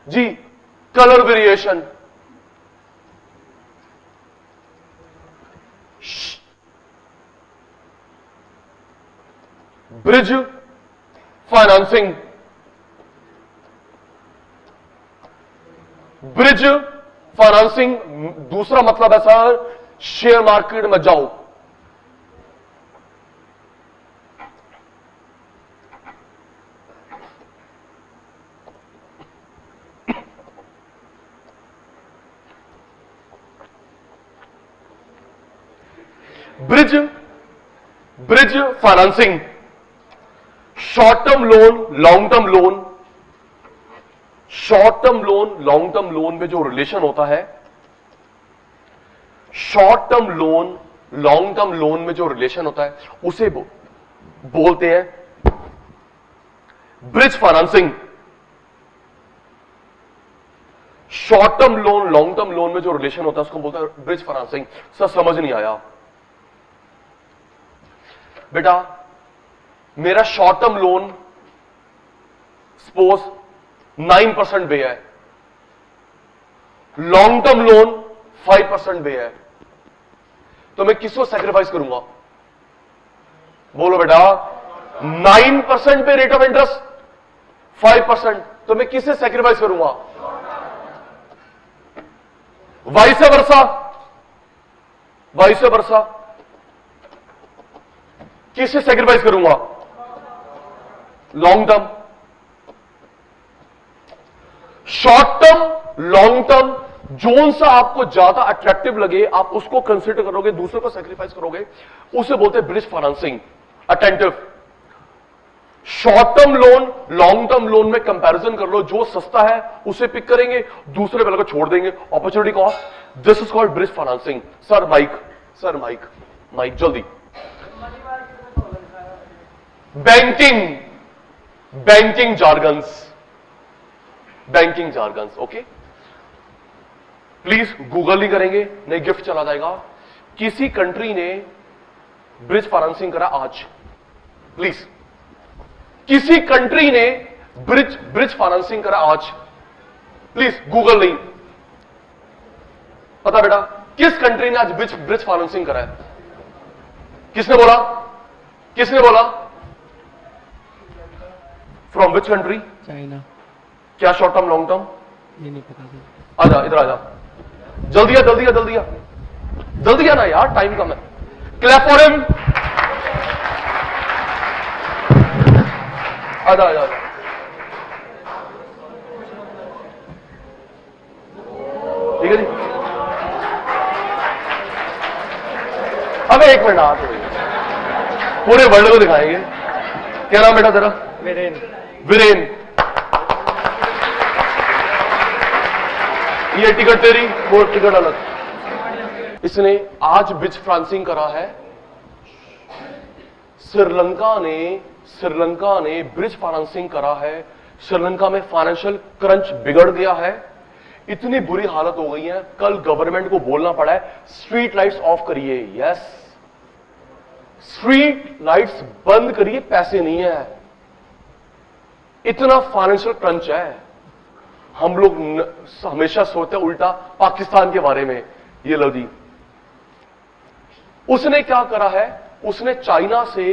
जी। Colour variation, bridge financing, bridge financing दूसरा मतलब है सर शेयर मार्केट में जाओ, bridge financing, short term loan, long term loan, short term loan long term loan में जो रिलेशन होता है, short term loan long term loan में जो रिलेशन होता है उसे बोलते हैं bridge financing. Short term loan long term loan में जो रिलेशन होता है उसको बोलते हैं ब्रिज फाइनेंसिंग। सर समझ नहीं आया बेटा, मेरा शॉर्ट टर्म लोन सपोज 9% पे है, लॉन्ग टर्म लोन 5% पे है, तो मैं किसको सैक्रिफाइस करूंगा? बोलो बेटा, 9% पे रेट ऑफ इंटरेस्ट, 5%, तो मैं किससे सैक्रिफाइस करूंगा? वाइस वर्सा, वाइस वर्सा, किससे सैक्रिफाइस करूंगा? Long term. Short term, long term, zone सा आपको ज्यादा अट्रैक्टिव लगे आप उसको कंसिडर करोगे, दूसरे को सैक्रिफाइस करोगे, उसे बोलते हैं bridge financing. Attentive, short term loan long term loan में कंपैरिजन कर लो, जो सस्ता है उसे पिक करेंगे, दूसरे वाले को छोड़ देंगे, opportunity cost. This is called bridge financing. Sir mike, sir mike, mike जल्दी। Banking, banking jargons, banking jargons, okay. Please Google नहीं करेंगे, नहीं गिफ्ट चला जाएगा। किसी कंट्री ने ब्रिज फाइनेंसिंग करा आज, प्लीज, किसी कंट्री ने ब्रिज फाइनेंसिंग करा आज, प्लीज गूगल नहीं। पता बेटा किस कंट्री ने आज ब्रिज फाइनेंसिंग करा है? किसने बोला? किसने बोला? From which country? चाइना। क्या शॉर्ट टर्म लॉन्ग टर्म? ये नहीं पता सर। आजा इधर आजा, जल्दी आ जल्दी आ जल्दी आ जल्दी आना यार, टाइम कम है। Clap for him. आजा आजा आजा, ठीक है जी। अब एक मिनट आ, पूरे वर्ल्ड को दिखाएंगे। क्या नाम बेटा तेरा? वीरेन। वीरेन, ये टिकट तेरी, वो टिकट अलग। इसने आज ब्रिज फाइनेंसिंग करा है। श्रीलंका ने ब्रिज फाइनेंसिंग करा है। श्रीलंका में फाइनेंशियल क्रंच बिगड़ गया है, इतनी बुरी हालत हो गई है, कल गवर्नमेंट को बोलना पड़ा है स्ट्रीट लाइट्स ऑफ करिए। यस, स्ट्रीट लाइट्स बंद करिए, पैसे नहीं है, इतना फाइनेंशियल क्रंच है। हम लोग हमेशा सोचते हैं उल्टा पाकिस्तान के बारे में। ये लो जी, उसने क्या करा है? उसने चाइना से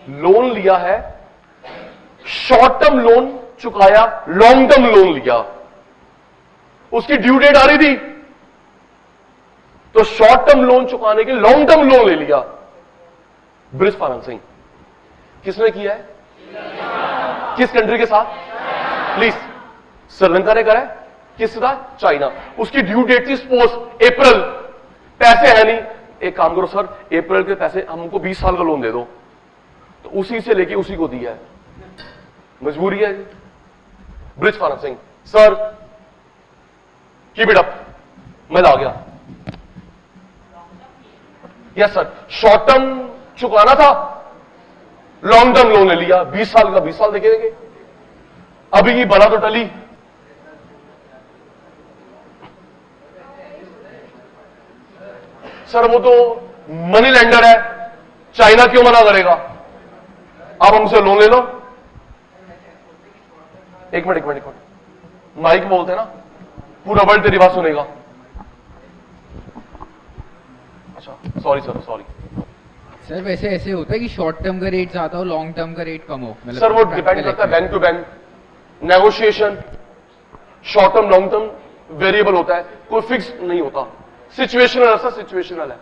लोन लिया है, शॉर्ट टर्म लोन चुकाया, लॉन्ग टर्म लोन लिया। उसकी ड्यू डेट आ रही थी तो शॉर्ट टर्म लोन चुकाने के लॉन्ग टर्म लोन ले लिया। ब्रिज फाइनेंसिंग किसने किया है? किस कंट्री के साथ? प्लीज, श्रीलंका ने करा है। किसके साथ? चाइना। उसकी ड्यू डेट थी सपोज अप्रैल, पैसे है नहीं, एक काम करो सर, अप्रैल के पैसे हमको 20 साल का लोन दे दो, तो उसी से लेके उसी को दिया है, मजबूरी है। Bridge financing. Sir keep it up, मैं आ गया। यस सर, शॉर्ट टर्म चुकाना था, लॉन्ग टर्म लोन ले लिया, 20 साल का 20 साल देखेंगे, अभी की बना तो टली। सर वो तो मनी लेंडर है, चाइना क्यों मना करेगा, आप हमसे लोन ले लो। एक मिनट, माइक बोलते हैं ना, पूरा वर्ल्ड तेरी बात सुनेगा। अच्छा सॉरी सर। सर वैसे ऐसे होता है कि शॉर्ट टर्म का रेट ज्यादा हो, लॉन्ग टर्म का रेट कम हो? मतलब सर वो डिपेंड करता है bank to bank, negotiation, short term long term variable होता है, कोई फिक्स नहीं होता, सिचुएशनल है, सिचुएशनल है।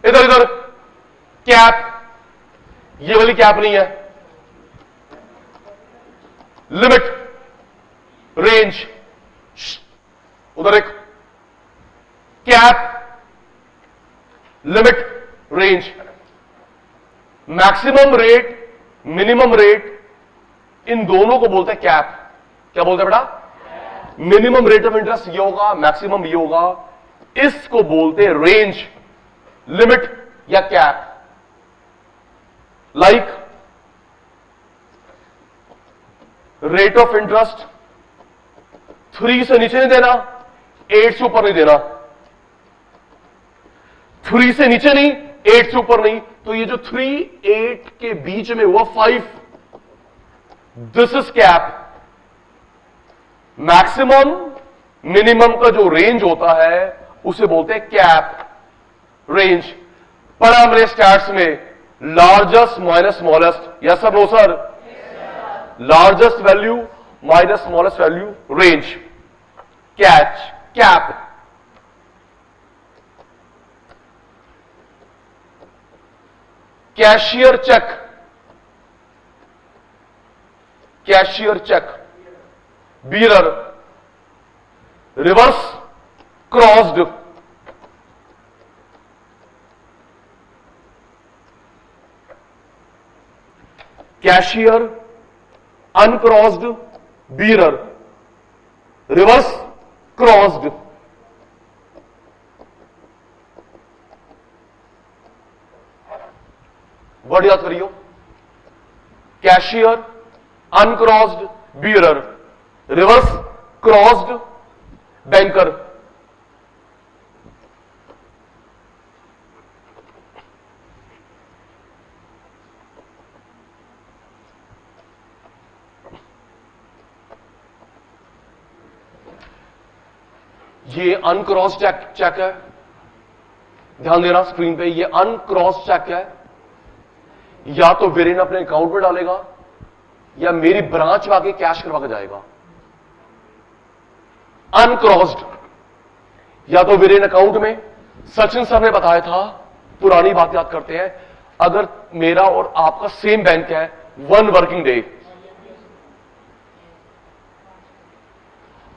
इधर कैप, ये वाली कैप नहीं है, लिमिट, रेंज, उधर एक cap, limit, range, maximum rate, minimum rate, इन दोनों को बोलते हैं कैप। क्या बोलते हैं बेटा? मिनिमम रेट ऑफ इंटरेस्ट ये होगा, मैक्सिमम ये होगा, इसको बोलते हैं रेंज, लिमिट या cap. Like rate of interest 3 से नीचे नहीं देना, 8 से ऊपर नहीं देना, 3 से नीचे नहीं, 8 से ऊपर नहीं, तो ये जो 3, 8 के बीच में हुआ 5, this is cap. Maximum minimum का जो रेंज होता है उसे बोलते हैं कैप रेंज। पढ़ा हमने स्टैट्स में, largest minus smallest, yes sir no sir, largest value minus smallest value, range, cap. Cashier cheque, bearer, reverse crossed, cashier, uncrossed, bearer, reverse crossed. Word याद करियो, cashier, uncrossed, bearer, reverse crossed, banker. ये अनक्रॉस चेक है, ध्यान देना स्क्रीन पे, ये अनक्रॉस चेक है, या तो वीरेन अपने अकाउंट में डालेगा या मेरी ब्रांच में आके कैश करवा के जाएगा। अनक्रॉस्ड, या तो वीरेन अकाउंट में, सचिन सर ने बताया था, पुरानी बात याद करते हैं, अगर मेरा और आपका सेम बैंक है, 1 वर्किंग डे,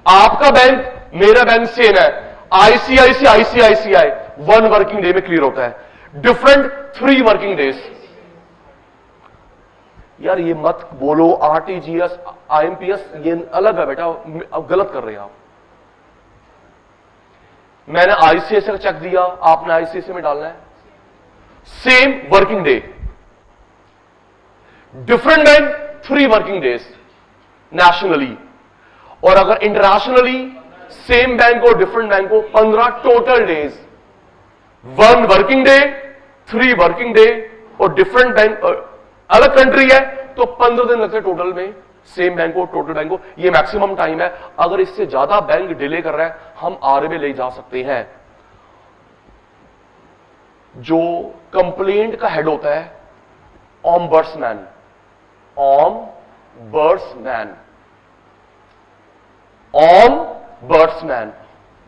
आपका बैंक मेरा बैंक सेम है, आईसीआईसीआई 1 वर्किंग डे में क्लियर होता है, डिफरेंट 3 वर्किंग डेज। यार ये मत बोलो आरटीजीएस आईएमपीएस, ये अलग है बेटा, अब गलत कर रहे हैं आप। मैंने आईसीआईसी का चेक दिया, आपने आईसीआईसी में डालना है, same working day, different bank 3 working days nationally, और अगर इंटरनेशनली सेम बैंक और डिफरेंट बैंक को 15 total days, 1 working day, 3 working day, और डिफरेंट बैंक अलग कंट्री है तो 15 दिन लगते हैं टोटल में, सेम बैंक को टोटल बैंक को, ये मैक्सिमम टाइम है। अगर इससे ज्यादा बैंक डिले कर रहा है, हम आरबीआई ले जा सकते हैं। जो कंप्लेंट का हेड होता है ऑम्बर्समैन, ऑम्बर्समैन,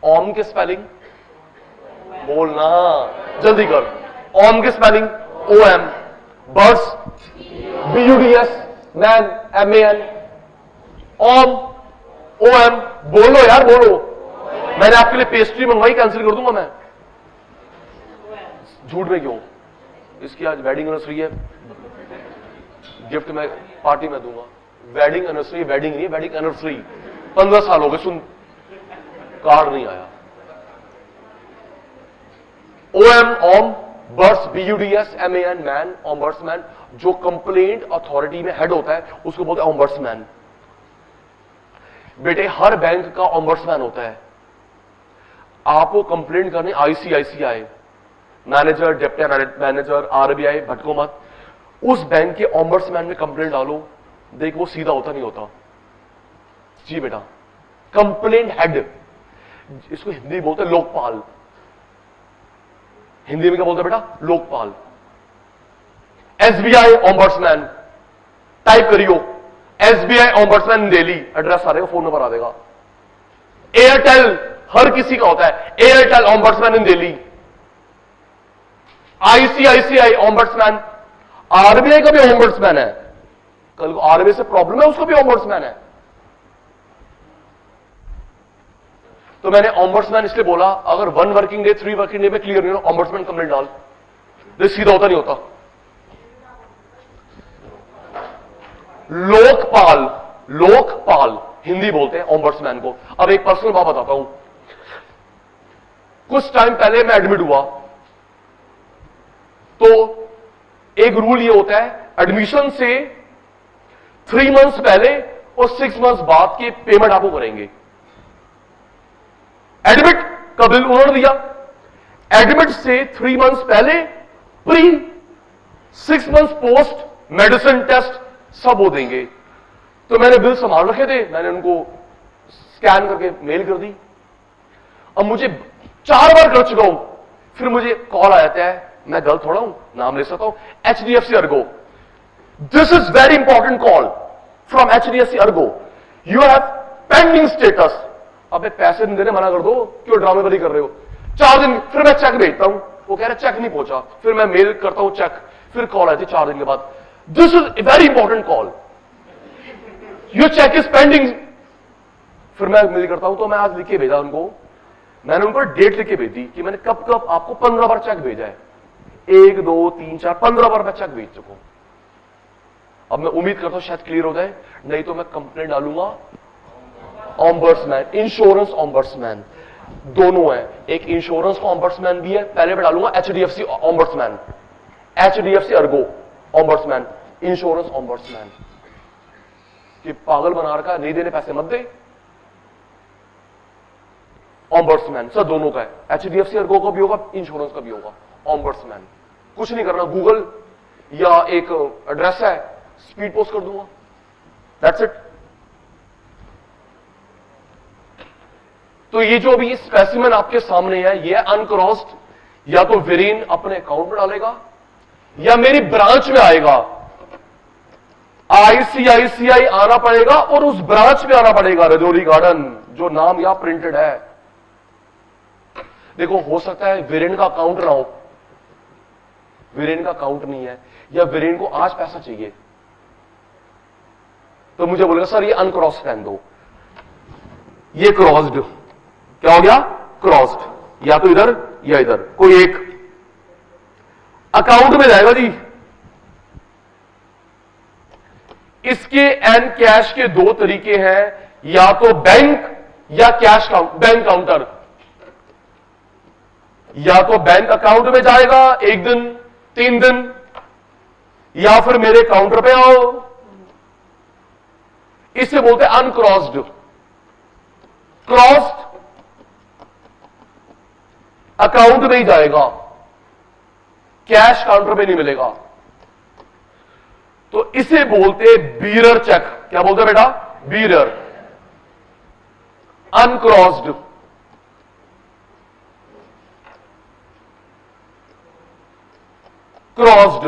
ऑम के स्पेलिंग बोलना, जल्दी कर, ऑम के spelling OM, birds BUDS, man MAN, OM, बोलो यार बोलो, मैंने आपके लिए पेस्ट्री मंगवाई, कैंसिल कर दूंगा मैं, झूठ में क्यों, इसकी आज वेडिंग एनिवर्सरी है, गिफ्ट में पार्टी में दूंगा, वेडिंग एनिवर्सरी, वेडिंग नहीं, वेडिंग एनिवर्सरी, 15 साल हो गए, सुन कार्ड नहीं आया, OM ऑम्बर्स BUDSMAN मैन, ऑम्बर्समैन, जो कंप्लेंट अथॉरिटी में हेड होता है उसको बोलते हैं ऑम्बर्समैन। बेटे हर बैंक का ऑम्बर्समैन होता है। आपको कंप्लेंट करने ICICI manager, deputy manager, RBI, भटको मत, उस बैंक के ऑम्बर्समैन में कंप्लेंट डालो, देख वो सीधा होता नहीं होता। जी बेटा, कंप्लेंट हेड, इसको हिंदी बोलते हैं लोकपाल। हिंदी में क्या बोलते हैं बेटा? लोकपाल। SBI ऑम्बर्समैन, टाइप करियो SBI ऑम्बर्समैन दिल्ली, एड्रेस आ जाएगा, फोन नंबर आ जाएगा। एयरटेल हर किसी का होता है, एयरटेल ऑम्बर्समैन इन दिल्ली। ICICI ऑम्बर्समैन, RBI का भी ऑम्बर्समैन है, कल को RBI से प्रॉब्लम है उसको भी ऑम्बर्समैन है। तो मैंने ऑम्बर्समैन इसलिए बोला, अगर 1 वर्किंग डे 3 वर्किंग डे में क्लियर नहीं हो, ऑम्बर्समैन कंप्लेंट डाल, ये सीधा होता नहीं होता। लोकपाल, लोकपाल हिंदी बोलते हैं ऑम्बर्समैन को। अब एक पर्सनल बात बताता हूं। कुछ टाइम पहले मैं एडमिट हुआ, तो एक रूल ये होता है, एडमिशन से 3 मंथ्स पहले और 6 मंथ्स बाद की पेमेंट आपको करेंगे। एडमिट का बिल उन्होंने दिया, एडमिट से 3 मंथ्स पहले pre, 6 months post, medicine test सब वो देंगे। तो मैंने बिल संभाल रखे थे, मैंने उनको स्कैन करके मेल कर दी। अब मुझे 4 बार कर चुका हूं, फिर मुझे कॉल आ जाता है, मैं गलत थोड़ा हूं, नाम ले सकता हूं, HDFC Ergo. This is very important call from HDFC Ergo, you have pending status. अबे पैसे नहीं देने मना कर दो, क्यों ड्रामेबाजी कर रहे हो? 4 दिन, फिर मैं चेक भेजता हूं, वो कह रहे चेक नहीं पहुंचा, फिर मैं मेल करता हूं चेक, फिर कॉल आती 4 दिन के बाद, this is a very important call, your check is pending. फिर मैं मेल करता हूं, तो मैं आज लिख के भेजा उनको, मैंने उनको डेट लिख के भेजी कि मैंने कब कब आपको 15 बार चेक भेजा है, 1 2 3 4 15 बार मैं चेक भेज चुका हूं। अब मैं उम्मीद करता हूं शायद क्लियर हो जाए, नहीं तो मैं कंप्लेंट डालूंगा ऑम्बर्समैन, इंश्योरेंस ऑम्बर्समैन, दोनों है। एक इंश्योरेंस का ऑम्बर्समैन भी है, पहले मैं डालूंगा HDFC ऑम्बर्समैन, HDFC अर्गो ऑम्बर्समैन, इंश्योरेंस ऑम्बर्समैन। कि पागल बना रखा, नहीं देने पैसे मत दे, ऑम्बर्समैन सर दोनों का है, HDFC अर्गो का भी होगा, इंश्योरेंस का भी होगा, ऑम्बर्समैन। कुछ नहीं करना, गूगल या एक एड्रेस है, स्पीड पोस्ट कर दूंगा, दैट्स इट। तो ये जो अभी स्पेसिमेन आपके सामने है, ये अनक्रॉस्ड, या तो वीरेन अपने अकाउंट में डालेगा या मेरी ब्रांच में आएगा। ICICI आना पड़ेगा और उस ब्रांच में आना पड़ेगा, रजौरी गार्डन, जो नाम यहां प्रिंटेड है। देखो हो सकता है वीरेन का अकाउंट ना हो, वीरेन का अकाउंट नहीं है, या वीरेन को आज पैसा चाहिए, तो मुझे बोलेगा सर ये अनक्रॉस्ड पहन दो, ये क्रॉस्ड, क्या हो गया? क्रॉस्ड, या तो इधर या इधर, कोई एक अकाउंट में जाएगा जी। इसके एंड कैश के 2 तरीके हैं, या तो बैंक या कैश बैंक काउंटर। या तो बैंक अकाउंट में जाएगा 1 दिन 3 दिन, या फिर मेरे काउंटर पे आओ, इसे बोलते हैं अनक्रॉस्ड। क्रॉस्ड अकाउंट में ही जाएगा, कैश काउंटर में नहीं मिलेगा, तो इसे बोलते बीरर चेक। क्या बोलते हैं बेटा? Bearer. Uncrossed, crossed,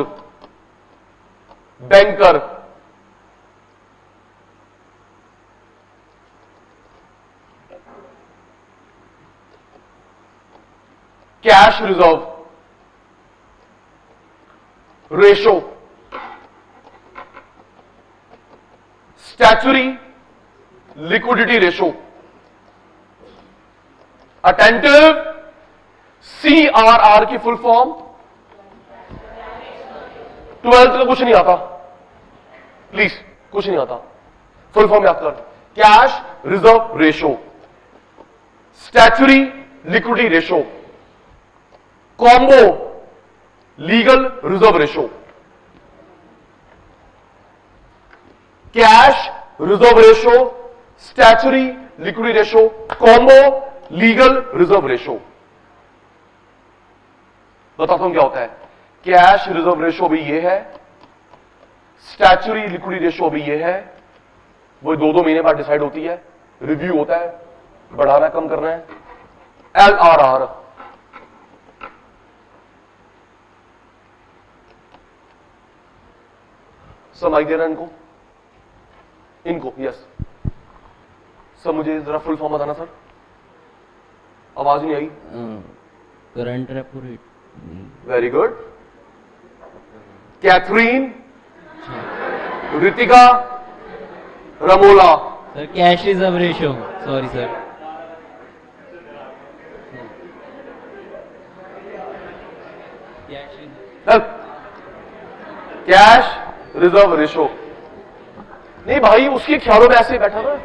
banker. Cash reserve, ratio, statutory liquidity ratio, attentive, CRR की फुल फॉर्म 12th का कुछ नहीं आता, प्लीज कुछ नहीं आता, फुल फॉर्म याद कर। Cash reserve ratio, statutory liquidity ratio, combo legal reserve ratio, cash reserve ratio, statutory liquidity ratio, combo legal reserve ratio. बताता हूं क्या होता है। कैश रिजर्व रेशो भी ये है, स्टैचुरी लिक्विडिटी रेशो भी ये है। वो 2-2 महीने बाद डिसाइड होती है, रिव्यू होता है, बढ़ाना कम करना है। LRR समझ दे रहा है इनको यस सर, मुझे जरा फुल फॉर्म बताना सर, आवाज नहीं आई। Current repo rate. Very good. Catherine, Ritika, Ramola. Sir cash reserve ratio, sorry sir. Cash reserve ratio. नहीं भाई, उसके ख्यालों में ऐसे बैठा था,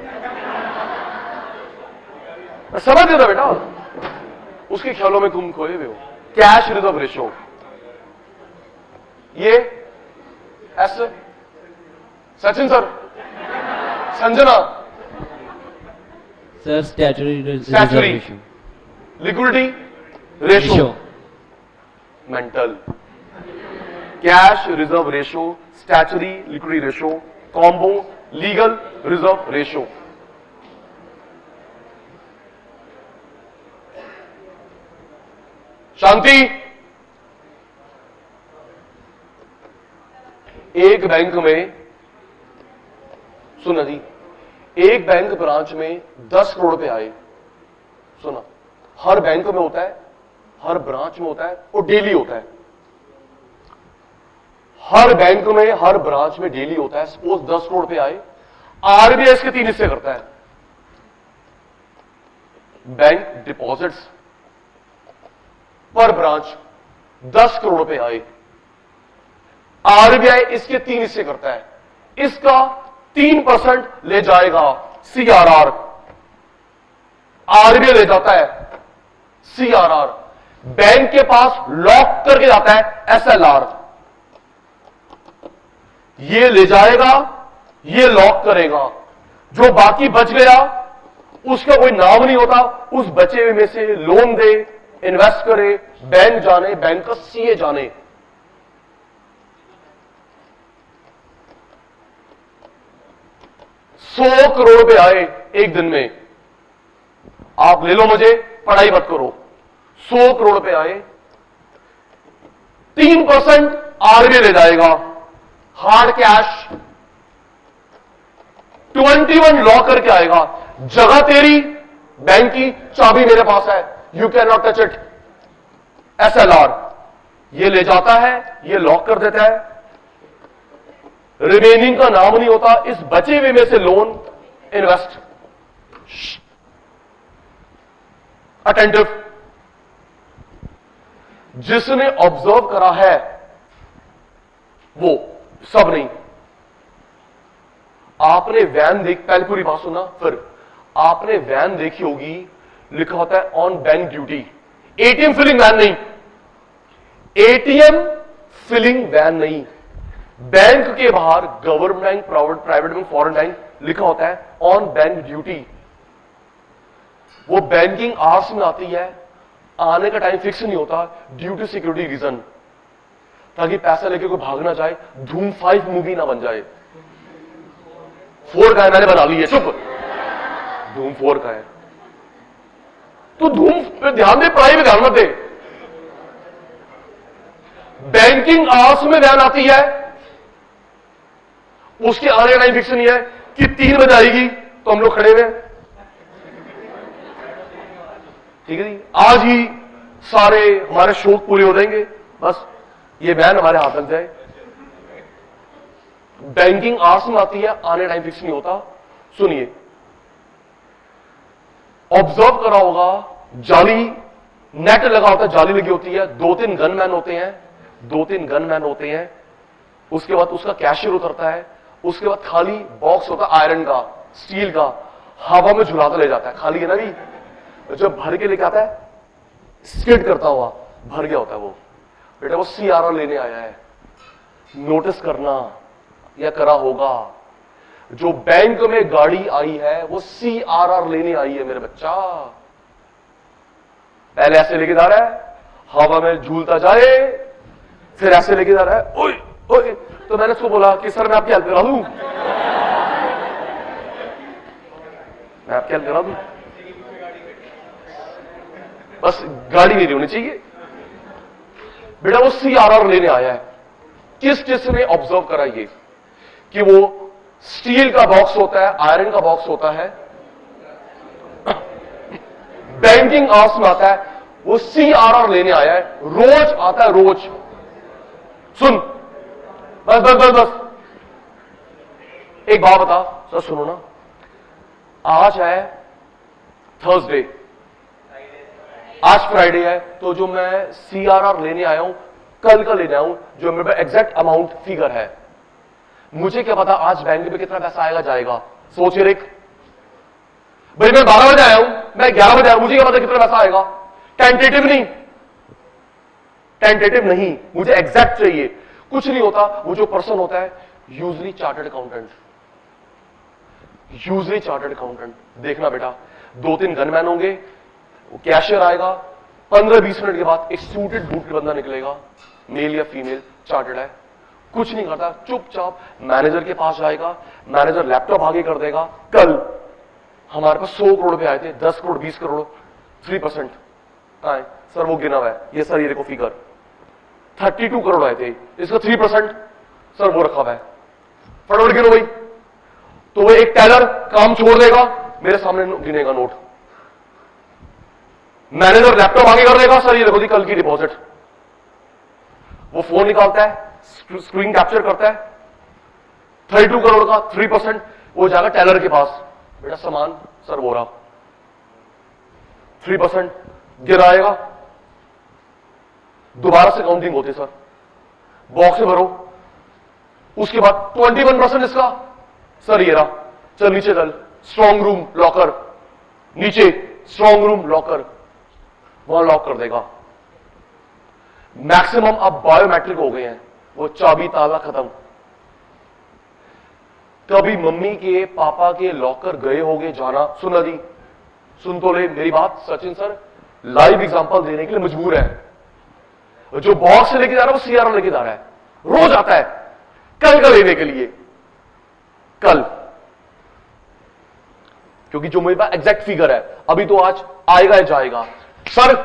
समझ गया था बेटा, उसके ख्यालों में तुम खोए हुए हो। कैश रिजर्व रेशो ये ऐसे। Sachin sir, Sanjana, sir statutory reserve statutory ratio. Liquidity ratio, mental. Cash reserve ratio, statutory liquidity ratio, combo legal reserve ratio. शांति। एक बैंक में, सुना जी, एक बैंक ब्रांच में 10 करोड़ रुपए आए। सुना, हर बैंक में होता है, हर ब्रांच में होता है और डेली होता है। हर बैंक में, हर ब्रांच में डेली होता है। सपोज 10 करोड़ रुपए आए, आरबीआई इसके 3 हिस्से करता है। बैंक डिपॉजिट्स पर ब्रांच 10 करोड़ रुपए आए, आरबीआई इसके 3 हिस्से करता है। इसका 3% ले जाएगा सीआरआर, आरबीआई ले जाता है सीआरआर। बैंक के पास लॉक करके जाता है एसएलआर। ये ले जाएगा, ये लॉक करेगा। जो बाकी बच गया उसका कोई नाम नहीं होता, उस बचे हुए में से लोन दे, इन्वेस्ट करे, बैंक जाने, बैंक का सीए जाने। $100 करोड़ रुपए आए एक दिन में, आप ले लो, मुझे पढ़ाई मत करो। 100 करोड़ रुपए आए, 3% आरबीआई ले जाएगा, हार्ड कैश 21 लॉक करके आएगा। जगह तेरी, बैंक की चाबी मेरे पास है, you can not touch it, SLR. ये ले जाता है, ये लॉक कर देता है, रिमेनिंग का नाम नहीं होता। इस बचे हुए में से लोन, इन्वेस्ट। अटेंटिव, जिसने ऑब्जर्व करा है वो, सब नहीं। आपने वैन देख, पहले पूरी बात सुना, फिर आपने वैन देखी होगी, लिखा होता है on bank duty. ATM filling van नहीं, एटीएम फिलिंग वैन नहीं। बैंक के बाहर government bank, private bank, foreign bank लिखा होता है ऑन बैंक ड्यूटी। वो बैंकिंग आवर्स में आती है, आने का टाइम फिक्स नहीं होता, ड्यू टू सिक्योरिटी रीजन, ताकि पैसा लेके कोई भाग ना जाए, धूम 5 मूवी ना बन जाए। 4 का है, मैंने बना ली है, चुप। धूम 4 का है तो धूम पे ध्यान दे, पढ़ाई में ध्यान मत दे। बैंकिंग आवर्स में वैन आती है, उसके आने का टाइम फिक्स नहीं है कि 3 बजे आएगी तो हम लोग खड़े हुए, ठीक है जी, आज ही सारे हमारे शौक पूरे हो जाएंगे, बस ये वैन हमारे हाथ लग जाए। बैंकिंग आवर्स में आती है, आने टाइम फिक्स नहीं होता। सुनिए, ऑब्जर्व करा होगा, जाली नेट लगा होता है, जाली लगी होती है, 2-3 गनमैन होते हैं, 2-3 गनमैन होते हैं। उसके बाद उसका कैशियर उतरता है, उसके बाद खाली बॉक्स होता है आयरन का, स्टील का, हवा में झुलाता ले जाता है, खाली है ना भी, जब भर के लेके आता है स्किड करता हुआ, भर गया होता है वो। बेटा वो CRR लेने आया है, नोटिस करना या करा होगा, जो बैंक में गाड़ी आई है वो CRR लेने आई है मेरे बच्चा। पहले ऐसे लेके जा रहा है, हवा में झूलता जाए, फिर ऐसे लेके जा रहा है, ओए ओए। तो मैंने उसको बोला कि सर मैं आपकी हेल्प करा दूं, मैं आपकी हेल्प करा दूं, बस गाड़ी मेरी होनी चाहिए। बेटा वो CRR लेने आया है। किसने ऑब्जर्व करा ये कि वो स्टील का बॉक्स होता है, आयरन का बॉक्स होता है, बैंकिंग आवर्स में आता है, वो CRR लेने आया है, रोज आता है, रोज। सुन, बस बस बस बस एक बात बता सर, सुनो ना, आज है थर्सडे, आज फ्राइडे है, तो जो मैं CRR लेने आया हूं कल का लेने आया हूं, जो मेरे पे एग्जैक्ट अमाउंट फिगर है, मुझे क्या पता आज बैंक में कितना पैसा आएगा जाएगा। सोच रे भाई, मैं 12 बजे आया हूं, मैं 11 बजे आया हूं, मुझे क्या पता कितना पैसा आएगा। टेंटेटिव नहीं, टेंटेटिव नहीं, मुझे एग्जैक्ट चाहिए। कुछ नहीं होता, वो जो पर्सन होता है usually chartered accountant, usually chartered accountant. देखना बेटा, 2-3 गनमैन होंगे, वो कैशियर आएगा, 15-20 मिनट के बाद एक सूटेड बूट के बंदा निकलेगा, मेल या फीमेल, चार्टर्ड है, कुछ नहीं करता, चुपचाप मैनेजर के पास जाएगा, मैनेजर लैपटॉप आगे कर देगा। कल हमारे पास 100 करोड़ पे आए थे, 10 करोड़ 20 करोड़, 3% कहां है सर? वो गिना हुआ है, ये सर ये देखो फिगर, 32 करोड़ आए थे, इसका 3% सर वो रखा हुआ है, फटाफट गिनो भाई। तो वो एक टेलर काम छोड़ देगा, मेरे सामने गिनेगा नोट, मैनेजर लैपटॉप आगे कर देगा, सर ये देखो जी कल की डिपॉजिट। वो फोन निकालता है, स्क्रीन कैप्चर करता है, 32 करोड़ का 3%, वो जाएगा टेलर के पास, बेटा सामान सर वो रहा, 3% गिराएगा, दोबारा से काउंटिंग होती सर, बॉक्स में भरो, उसके बाद 21% इसका, सर ये रहा, चल नीचे चल, स्ट्रॉन्ग रूम लॉकर, नीचे स्ट्रॉन्ग रूम लॉकर, वहां लॉक कर देगा। मैक्सिमम अब बायोमेट्रिक हो गए हैं, वो चाबी ताला खत्म। कभी मम्मी के पापा के लॉकर गए होगे जाना, सुना जी, सुन तो ले मेरी बात, सचिन सर लाइव एग्जांपल देने के लिए मजबूर है। जो बॉक्स से लेके जा रहा है वो CRR लेके जा रहा है, रोज आता है कल का लेने के लिए, कल, क्योंकि जो मेरे पास एग्जैक्ट फिगर है, अभी तो आज आएगा या जाएगा। सर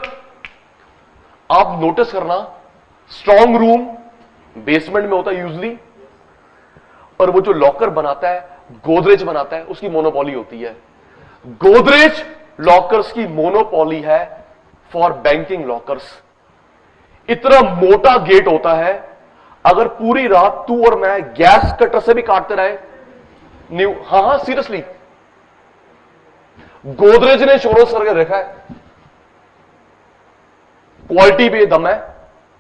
आप नोटिस करना, स्ट्रॉन्ग रूम बेसमेंट में होता है यूजली, और वो जो लॉकर बनाता है, गोदरेज बनाता है, उसकी मोनोपोली होती है। गोदरेज लॉकर्स की मोनोपोली है फॉर बैंकिंग लॉकर्स। इतना मोटा गेट होता है, अगर पूरी रात तू और मैं गैस कटर से भी काटते रहे, न्यू, हाँ सीरियसली, गोदरेज ने शोरों करके रखा है, क्वालिटी पे दम है,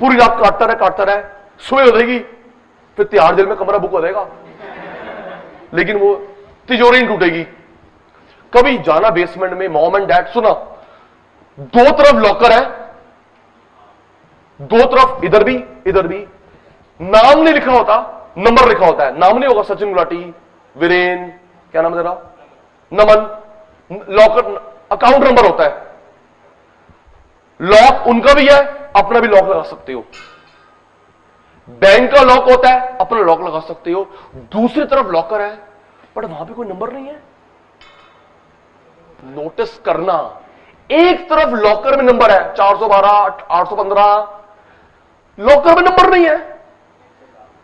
पूरी रात काटता रहे, सुबह हो जाएगी, फिर तिहाड़ जेल में कमरा बुक हो जाएगा, लेकिन वो तिजोरी नहीं टूटेगी। कभी जाना बेसमेंट में, मॉम एंड डैड, सुना, दो तरफ लॉकर है, दो तरफ, इधर भी, नाम नहीं लिखा होता, नंबर लिखा होता है, नाम नहीं होगा सचिन गुलाटी, वीरेन, क्या नाम है तेरा, नमन, लॉकर अकाउंट नंबर होता है। लॉक उनका भी है, अपना भी लॉक लगा सकते हो, बैंक का लॉक होता है, अपना लॉक लगा सकते हो, दूसरी तरफ लॉकर है, बट वहां पे कोई नंबर नहीं है। नोटिस करना, एक तरफ लॉकर में नंबर है, 412, 815, लॉकर में नंबर नहीं है,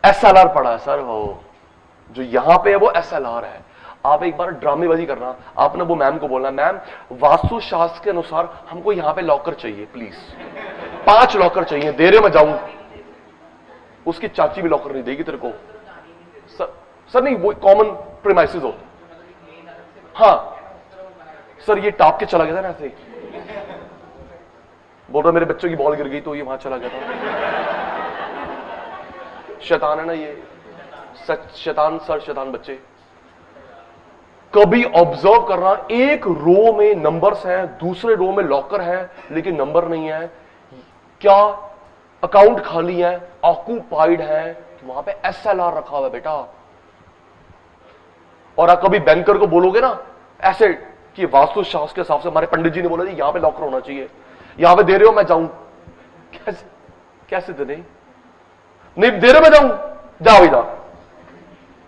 SLR पड़ा है सर, वो जो यहां पे है वो SLR है। आप एक बार ड्रामेबाजी करना, आपने वो मैम को बोलना, मैम वास्तुशास्त्र के अनुसार हमको यहां पे लॉकर चाहिए प्लीज, 5 लॉकर चाहिए, दे रहे मैं जाऊं, उसकी चाची भी लॉकर नहीं देगी तेरे को। सर नहीं, वो कॉमन प्रीमाइसेस हो, हाँ सर ये टाप के चला गया था ना ऐसे, बोल रहा मेरे बच्चों की बॉल गिर गई तो ये वहां चला गया था। शैतान है ना ये, सच शैतान सर, शैतान बच्चे। कभी ऑब्जर्व करना, एक रो में नंबर्स हैं, दूसरे रो में लॉकर है, लेकिन नंबर नहीं है। क्या अकाउंट खाली है, ऑक्यूपाइड है, वहां पे SLR रखा हुआ है बेटा। और आप कभी बैंकर को बोलोगे ना ऐसे कि वास्तुशास्त्र के हिसाब से हमारे पंडित जी ने बोला जी यहां पे लॉकर होना चाहिए, यहां पे दे रहे हो मैं जाऊं, कैसे कैसे दे नहीं दे रहे मैं जाऊं, जाओ इधर,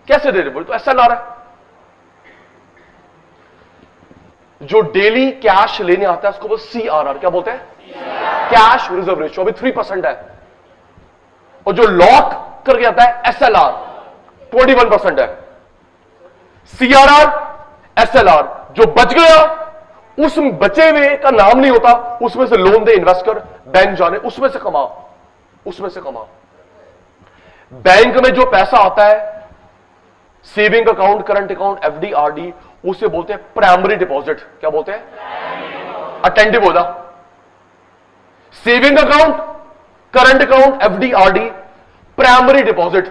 कैसे दे रहे, बोले तो SLR है। जो डेली कैश लेने आता है उसको बोलते CRR, क्या बोलते हैं, कैश रिजर्व रेशियो, अभी 3% है। और जो लॉक करके आता है SLR 21% है। CRR SLR, जो बच गया उस बचे हुए का नाम नहीं होता, उसमें से लोन दे इन्वेस्ट कर, बैंक जाने उसमें से कमा, उसमें से कमा। बैंक में जो पैसा आता है saving account, current account, FD RD, उसे बोलते हैं प्राइमरी डिपॉजिट। क्या बोलते हैं, अटेंटिव हो जा। Saving account, current account, FD RD, primary deposit.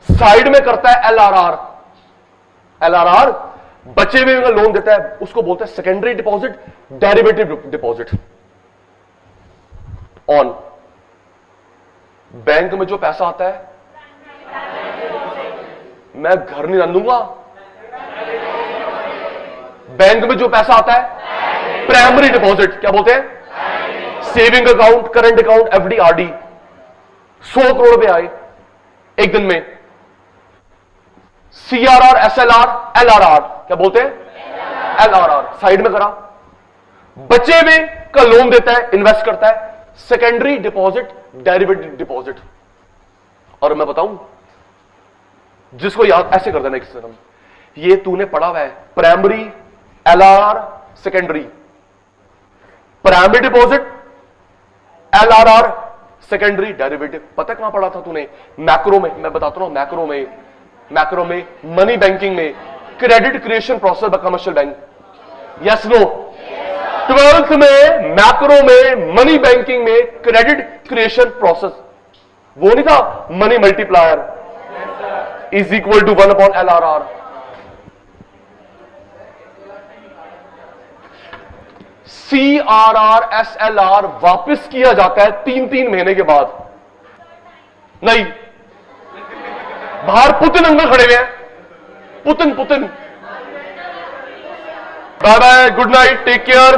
Side में करता है LRR, LRR बचे हुए का लोन देता है, उसको बोलते हैं secondary deposit, derivative deposit. On bank में जो पैसा आता है, मैं घर नहीं रन दूंगा, बैंक में जो पैसा आता है प्राइमरी डिपॉजिट, क्या बोलते हैं, saving account, current account, FD RD। 100 crore रुपए आए एक दिन में, CRR SLR LRR, क्या बोलते हैं, LRR साइड में करा। बचे हुए का लोन देता है, इन्वेस्ट करता है, सेकेंडरी डिपॉजिट, डेरिवेटिव डिपॉजिट। और मैं बताऊं, जिसको याद ऐसे कर देना एक तरह, ये तूने पढ़ा हुआ है, primary, LRR, secondary, primary deposit, LRR, secondary, derivative. पता कहां पढ़ा था तूने, मैक्रो में। मैं बताता हूं, मैक्रो में मनी बैंकिंग में, credit creation process by commercial bank. Yes no, 12th में मैक्रो में, मनी बैंकिंग में क्रेडिट क्रिएशन प्रोसेस, वो नहीं था money multiplier is equal to 1/LRR। CRR SLR वापस किया जाता है 3-3 महीने के बाद। नहीं, बाहर पुतिन अंकल खड़े हुए हैं, Putin. Bye bye, good night, take care.